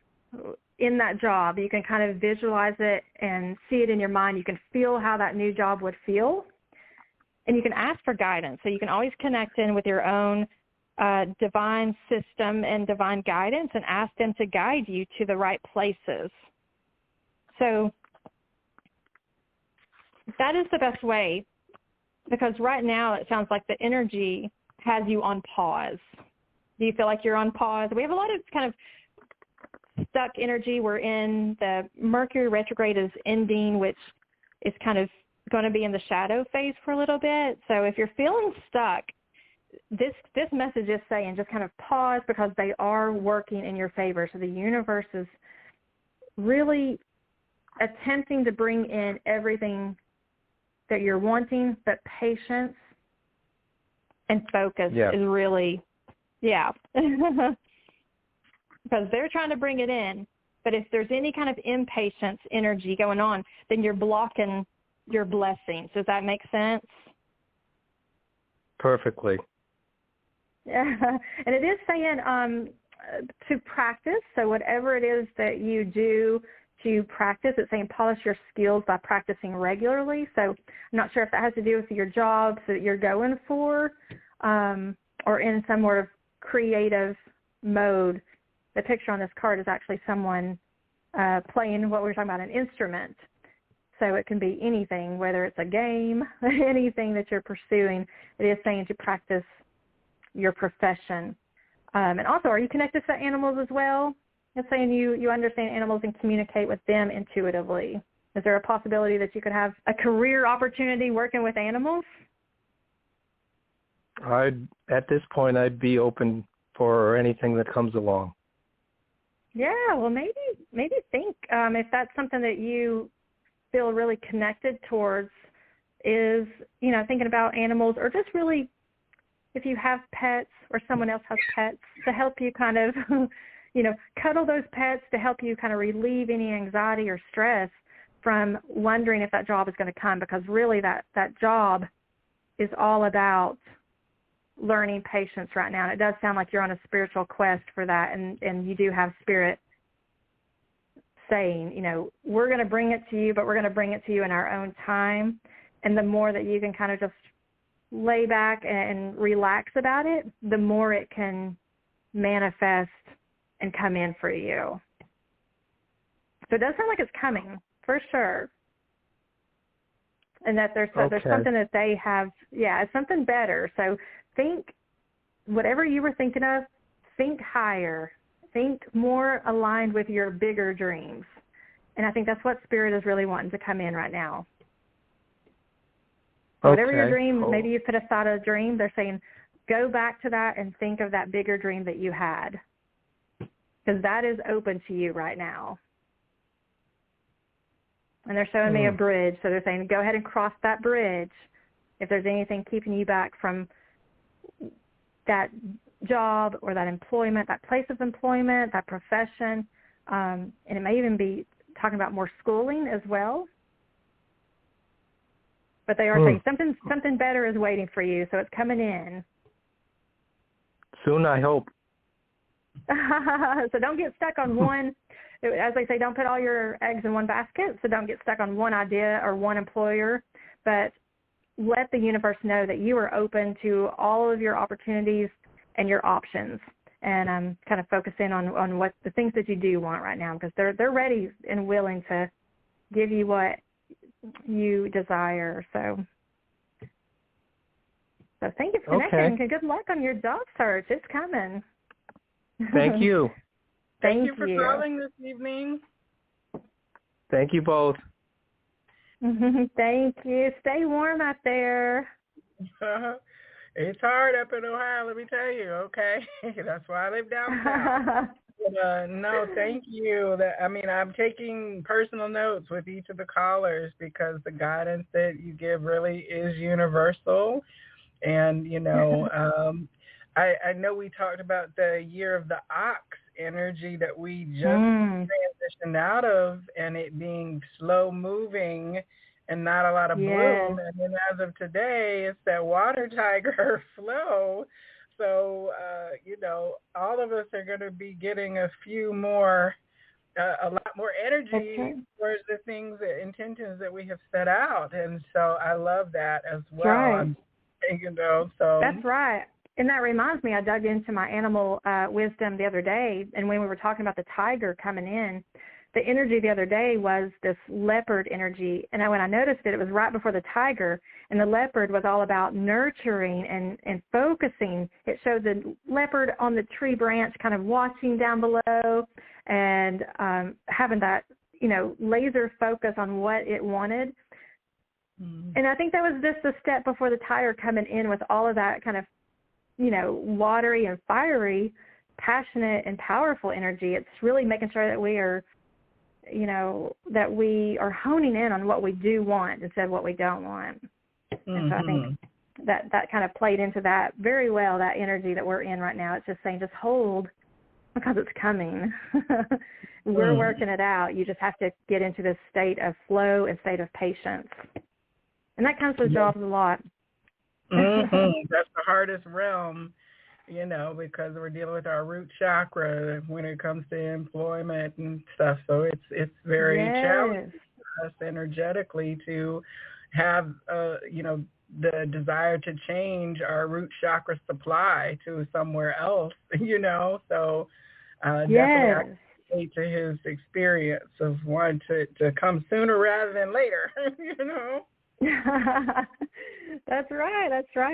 in that job. You can kind of visualize it and see it in your mind. You can feel how that new job would feel. And you can ask for guidance. So you can always connect in with your own divine system and divine guidance and ask them to guide you to the right places. So that is the best way, because right now it sounds like the energy has you on pause. Do you feel like you're on pause? We have a lot of kind of stuck energy. We're in the Mercury retrograde is ending, which is kind of going to be in the shadow phase for a little bit. So if you're feeling stuck, this message is saying just kind of pause, because they are working in your favor. So the universe is really attempting to bring in everything that you're wanting, but patience and focus is really, because they're trying to bring it in. But if there's any kind of impatience energy going on, then you're blocking your blessings. Does that make sense? Perfectly. Yeah, and it is saying to practice. So whatever it is that you do to practice, it's saying polish your skills by practicing regularly. So I'm not sure if that has to do with your jobs that you're going for, or in some sort of creative mode. The picture on this card is actually someone playing what we were talking about, an instrument. So it can be anything, whether it's a game, anything that you're pursuing. It is saying to practice your profession? And also, are you connected to animals as well? It's saying you understand animals and communicate with them intuitively. Is there a possibility that you could have a career opportunity working with animals? At this point, I'd be open for anything that comes along. Yeah, well, maybe think if that's something that you feel really connected towards is, thinking about animals, or just really if you have pets or someone else has pets, to help you kind of, cuddle those pets to help you kind of relieve any anxiety or stress from wondering if that job is going to come, because really that job is all about learning patience right now. And it does sound like you're on a spiritual quest for that, and you do have spirit saying, we're going to bring it to you, but we're going to bring it to you in our own time. And the more that you can kind of just lay back and relax about it, the more it can manifest and come in for you. So it does sound like it's coming, for sure. And that there's something that they have, it's something better. So think whatever you were thinking of, think higher. Think more aligned with your bigger dreams. And I think that's what Spirit is really wanting to come in right now. So whatever your dream, maybe you put aside a dream, they're saying go back to that and think of that bigger dream that you had, because that is open to you right now. And they're showing me a bridge, so they're saying go ahead and cross that bridge if there's anything keeping you back from that job or that employment, that place of employment, that profession. And it may even be talking about more schooling as well. But they are saying something better is waiting for you, so it's coming in. Soon, I hope. So don't get stuck on one. As they say, don't put all your eggs in one basket, so don't get stuck on one idea or one employer, but let the universe know that you are open to all of your opportunities and your options, and kind of focus in on what the things that you do want right now, because they're ready and willing to give you what you desire. So thank you for connecting, and good luck on your job search. It's coming. Thank you. Thank you for calling this evening. Thank you both. Thank you. Stay warm out there. It's hard up in Ohio, let me tell you, okay? That's why I live down south. But, no, thank you. I'm taking personal notes with each of the callers, because the guidance that you give really is universal. And, I know we talked about the year of the ox energy that we just transitioned out of, and it being slow moving and not a lot of bloom. And then as of today, it's that water tiger flow. So, all of us are going to be getting a lot more energy towards the things, the intentions that we have set out. And so I love that as well. Right. So that's right. And that reminds me, I dug into my animal wisdom the other day, and when we were talking about the tiger coming in, the energy the other day was this leopard energy. And when I noticed it, it was right before the tiger, and the leopard was all about nurturing and focusing. It showed the leopard on the tree branch kind of watching down below and having that, laser focus on what it wanted. And I think that was just a step before the tiger coming in with all of that kind of, watery and fiery, passionate and powerful energy. It's really making sure that we are, that we are honing in on what we do want instead of what we don't want. And so I think that kind of played into that very well, that energy that we're in right now. It's just saying, just hold, because it's coming. We're working it out. You just have to get into this state of flow and state of patience. And that comes with jobs a lot. That's the hardest realm, because we're dealing with our root chakra when it comes to employment and stuff. So it's very challenging for us energetically to have, the desire to change our root chakra supply to somewhere else, So definitely I can relate to his experience of wanting to come sooner rather than later, That's right.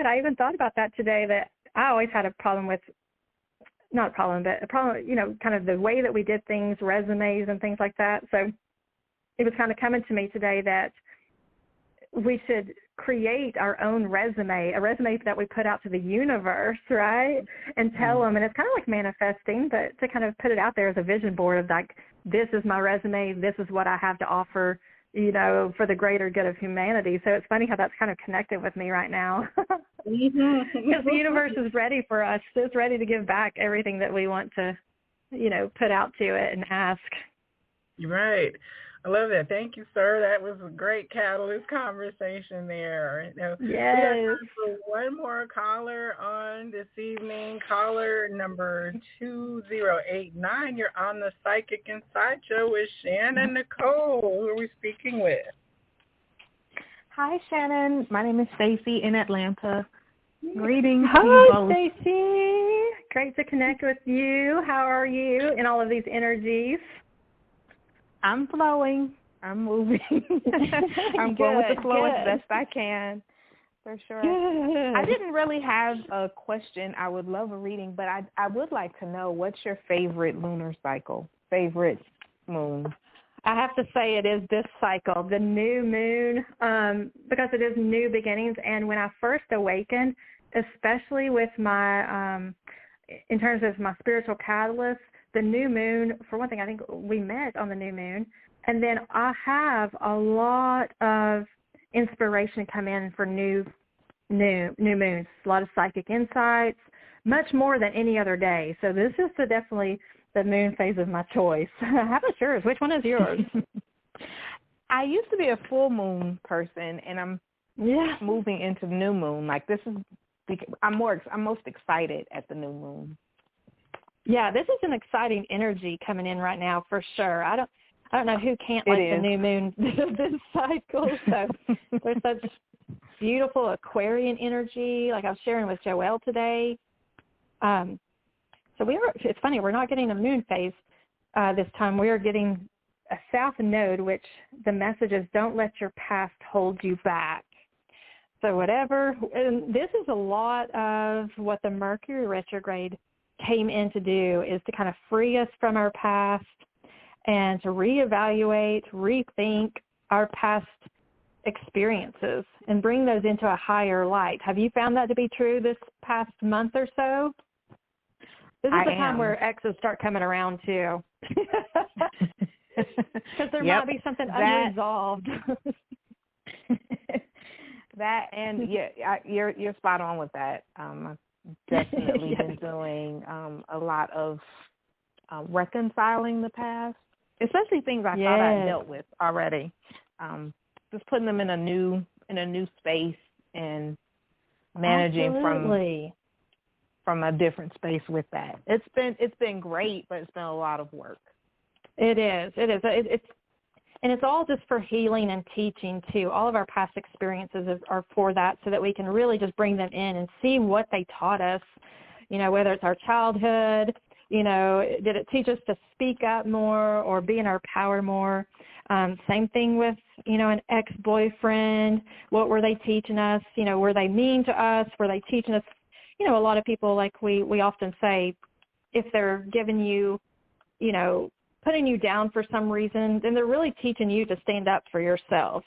I even thought about that today, that I always had a problem with, not a problem, but a problem, kind of the way that we did things, resumes and things like that. So it was kind of coming to me today that we should create our own resume, a resume that we put out to the universe, right? And tell them, and it's kind of like manifesting, but to kind of put it out there as a vision board of like, this is my resume, this is what I have to offer, for the greater good of humanity. So it's funny how that's kind of connected with me right now. Because the universe is ready for us. It's ready to give back everything that we want to, put out to it and ask. Right. I love that. Thank you, sir. That was a great catalyst conversation there. Yes. We have time for one more caller on this evening. Caller number 2089. You're on the Psychic Inside Show with Shannon Nicole. Who are we speaking with? Hi, Shannon. My name is Stacy in Atlanta. Greetings. Hi, Stacy. Great to connect with you. How are you in all of these energies? I'm flowing. I'm moving. I'm going with the flow as best I can, for sure. Good. I didn't really have a question. I would love a reading, but I would like to know, what's your favorite lunar cycle, favorite moon? I have to say it is this cycle, the new moon, because it is new beginnings. And when I first awakened, especially with my, in terms of my spiritual catalyst, the new moon, for one thing, I think we met on the new moon. And then I have a lot of inspiration come in for new moons, a lot of psychic insights, much more than any other day. So this is definitely the moon phase of my choice. How about yours? Which one is yours? I used to be a full moon person, and I'm moving into new moon. Like, this is, I'm most excited at the new moon. Yeah, this is an exciting energy coming in right now for sure. I don't know who can't like the new moon this cycle. So there's such beautiful Aquarian energy. Like I was sharing with Joelle today. So it's funny, we're not getting a moon phase this time. We are getting a south node, which the message is, don't let your past hold you back. So whatever, and this is a lot of what the Mercury retrograde came in to do, is to kind of free us from our past and to reevaluate, rethink our past experiences and bring those into a higher light. Have you found that to be true this past month or so? This is the time where exes start coming around too. Because there might be something unresolved. That, and you're spot on with that. I've definitely been doing a lot of reconciling the past, especially things I thought I dealt with already. Just putting them in a new space and managing from a different space with that. It's been great, but it's been a lot of work. It is. And it's all just for healing and teaching, too. All of our past experiences are for that, so that we can really just bring them in and see what they taught us, whether it's our childhood, did it teach us to speak up more or be in our power more? Same thing with, an ex-boyfriend. What were they teaching us? Were they mean to us? Were they teaching us? A lot of people, like we often say, if they're giving you, putting you down for some reason, then they're really teaching you to stand up for yourself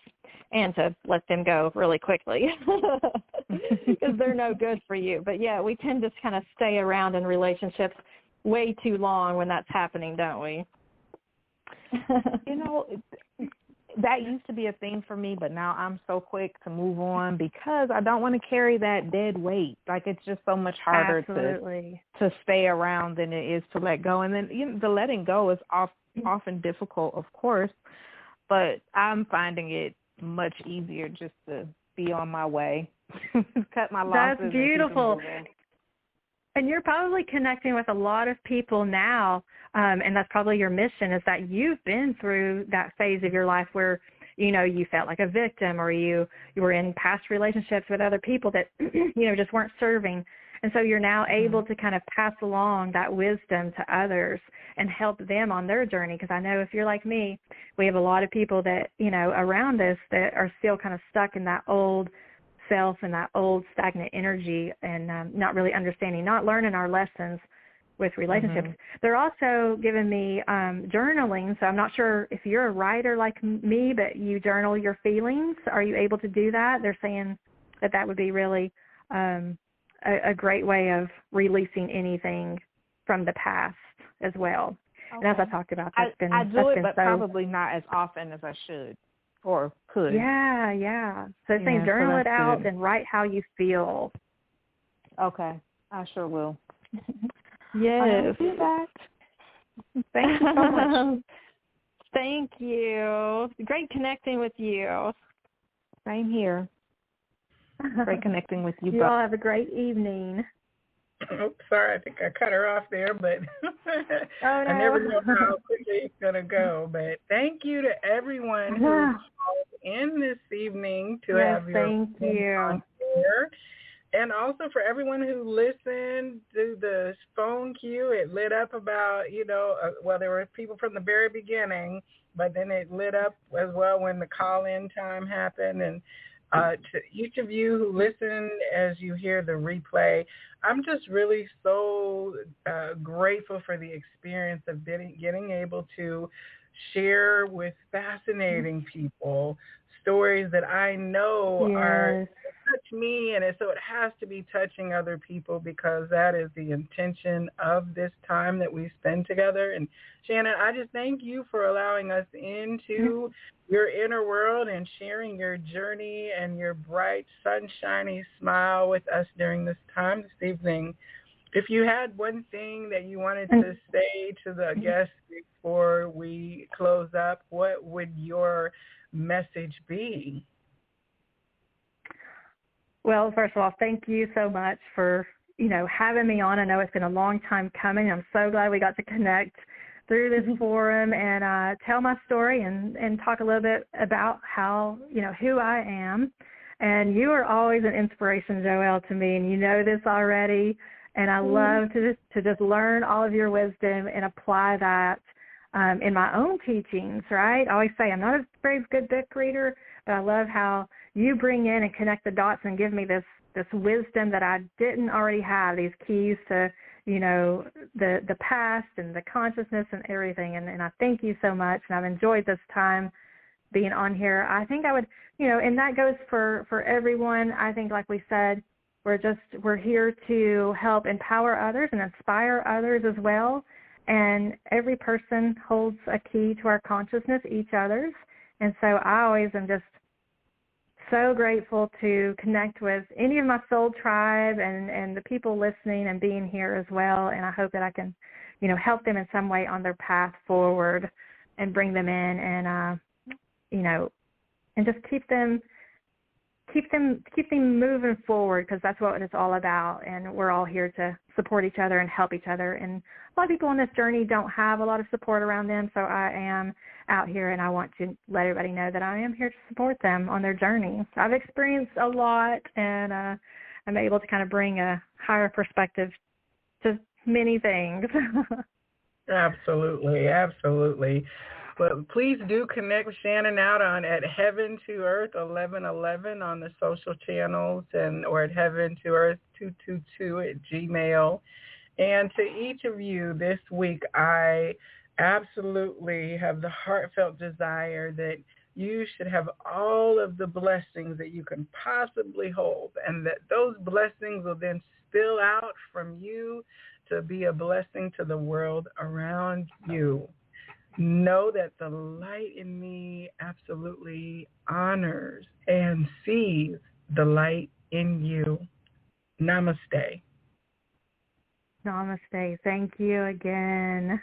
and to let them go really quickly because they're no good for you. But yeah, we tend to kind of stay around in relationships way too long when that's happening, don't we? That used to be a thing for me, but now I'm so quick to move on because I don't want to carry that dead weight. Like, it's just so much harder to stay around than it is to let go. And then the letting go is often difficult, of course, but I'm finding it much easier just to be on my way, cut my losses. That's beautiful. And you're probably connecting with a lot of people now, and that's probably your mission, is that you've been through that phase of your life where, you felt like a victim, or you were in past relationships with other people that, just weren't serving. And so you're now able to kind of pass along that wisdom to others and help them on their journey. Because I know if you're like me, we have a lot of people that, around us that are still kind of stuck in that old self and that old stagnant energy and not really understanding, not learning our lessons with relationships. They're also giving me journaling. So I'm not sure if you're a writer like me, but you journal your feelings. Are you able to do that? They're saying that would be really a great way of releasing anything from the past as well. Okay. And as I talked about, I do it, but probably not as often as I should or could. Yeah. So it's saying journal it out and write how you feel. Okay, I sure will. Yes. I'll do that. Thank you so much. Thank you. Great connecting with you. Same here. Great connecting with you. You all have a great evening. Oh, sorry, I think I cut her off there, but I never know how quickly it's going to go. But thank you to everyone who called in this evening to have your thank you. On air. And also for everyone who listened to the phone queue, it lit up about, well, there were people from the very beginning, but then it lit up as well when the call-in time happened. And to each of you who listened as you hear the replay, I'm just really so grateful for the experience of getting able to share with fascinating people stories that I know are touch me, and so it has to be touching other people because that is the intention of this time that we spend together. And Shannon, I just thank you for allowing us into your inner world and sharing your journey and your bright, sunshiny smile with us during this time this evening. If you had one thing that you wanted to say to the guests before we close up, what would your message be? Well, first of all, thank you so much for, having me on. I know it's been a long time coming. I'm so glad we got to connect through this forum and tell my story and talk a little bit about how, who I am. And you are always an inspiration, Joelle, to me, and you know this already. And I love to just learn all of your wisdom and apply that in my own teachings, right? I always say I'm not a very good book reader, but I love how you bring in and connect the dots and give me this wisdom that I didn't already have, these keys to, the past and the consciousness and everything. And I thank you so much. And I've enjoyed this time being on here. I think I would, and that goes for everyone. I think, like we said, we're here to help empower others and inspire others as well. And every person holds a key to our consciousness, each other's. And so I always am just so grateful to connect with any of my soul tribe and the people listening and being here as well. And I hope that I can, help them in some way on their path forward and bring them in and, and just keep them moving forward, because that's what it's all about. And we're all here to support each other and help each other. And a lot of people on this journey don't have a lot of support around them. So I am out here, and I want to let everybody know that I am here to support them on their journey. I've experienced a lot, and I'm able to kind of bring a higher perspective to many things. Absolutely. But please do connect with Shannon out at Heaven to Earth 1111 on the social channels or at Heaven to Earth 222 at Gmail. And to each of you this week, I absolutely have the heartfelt desire that you should have all of the blessings that you can possibly hold, and that those blessings will then spill out from you to be a blessing to the world around you. Know that the light in me absolutely honors and sees the light in you. Namaste. Namaste. Thank you again.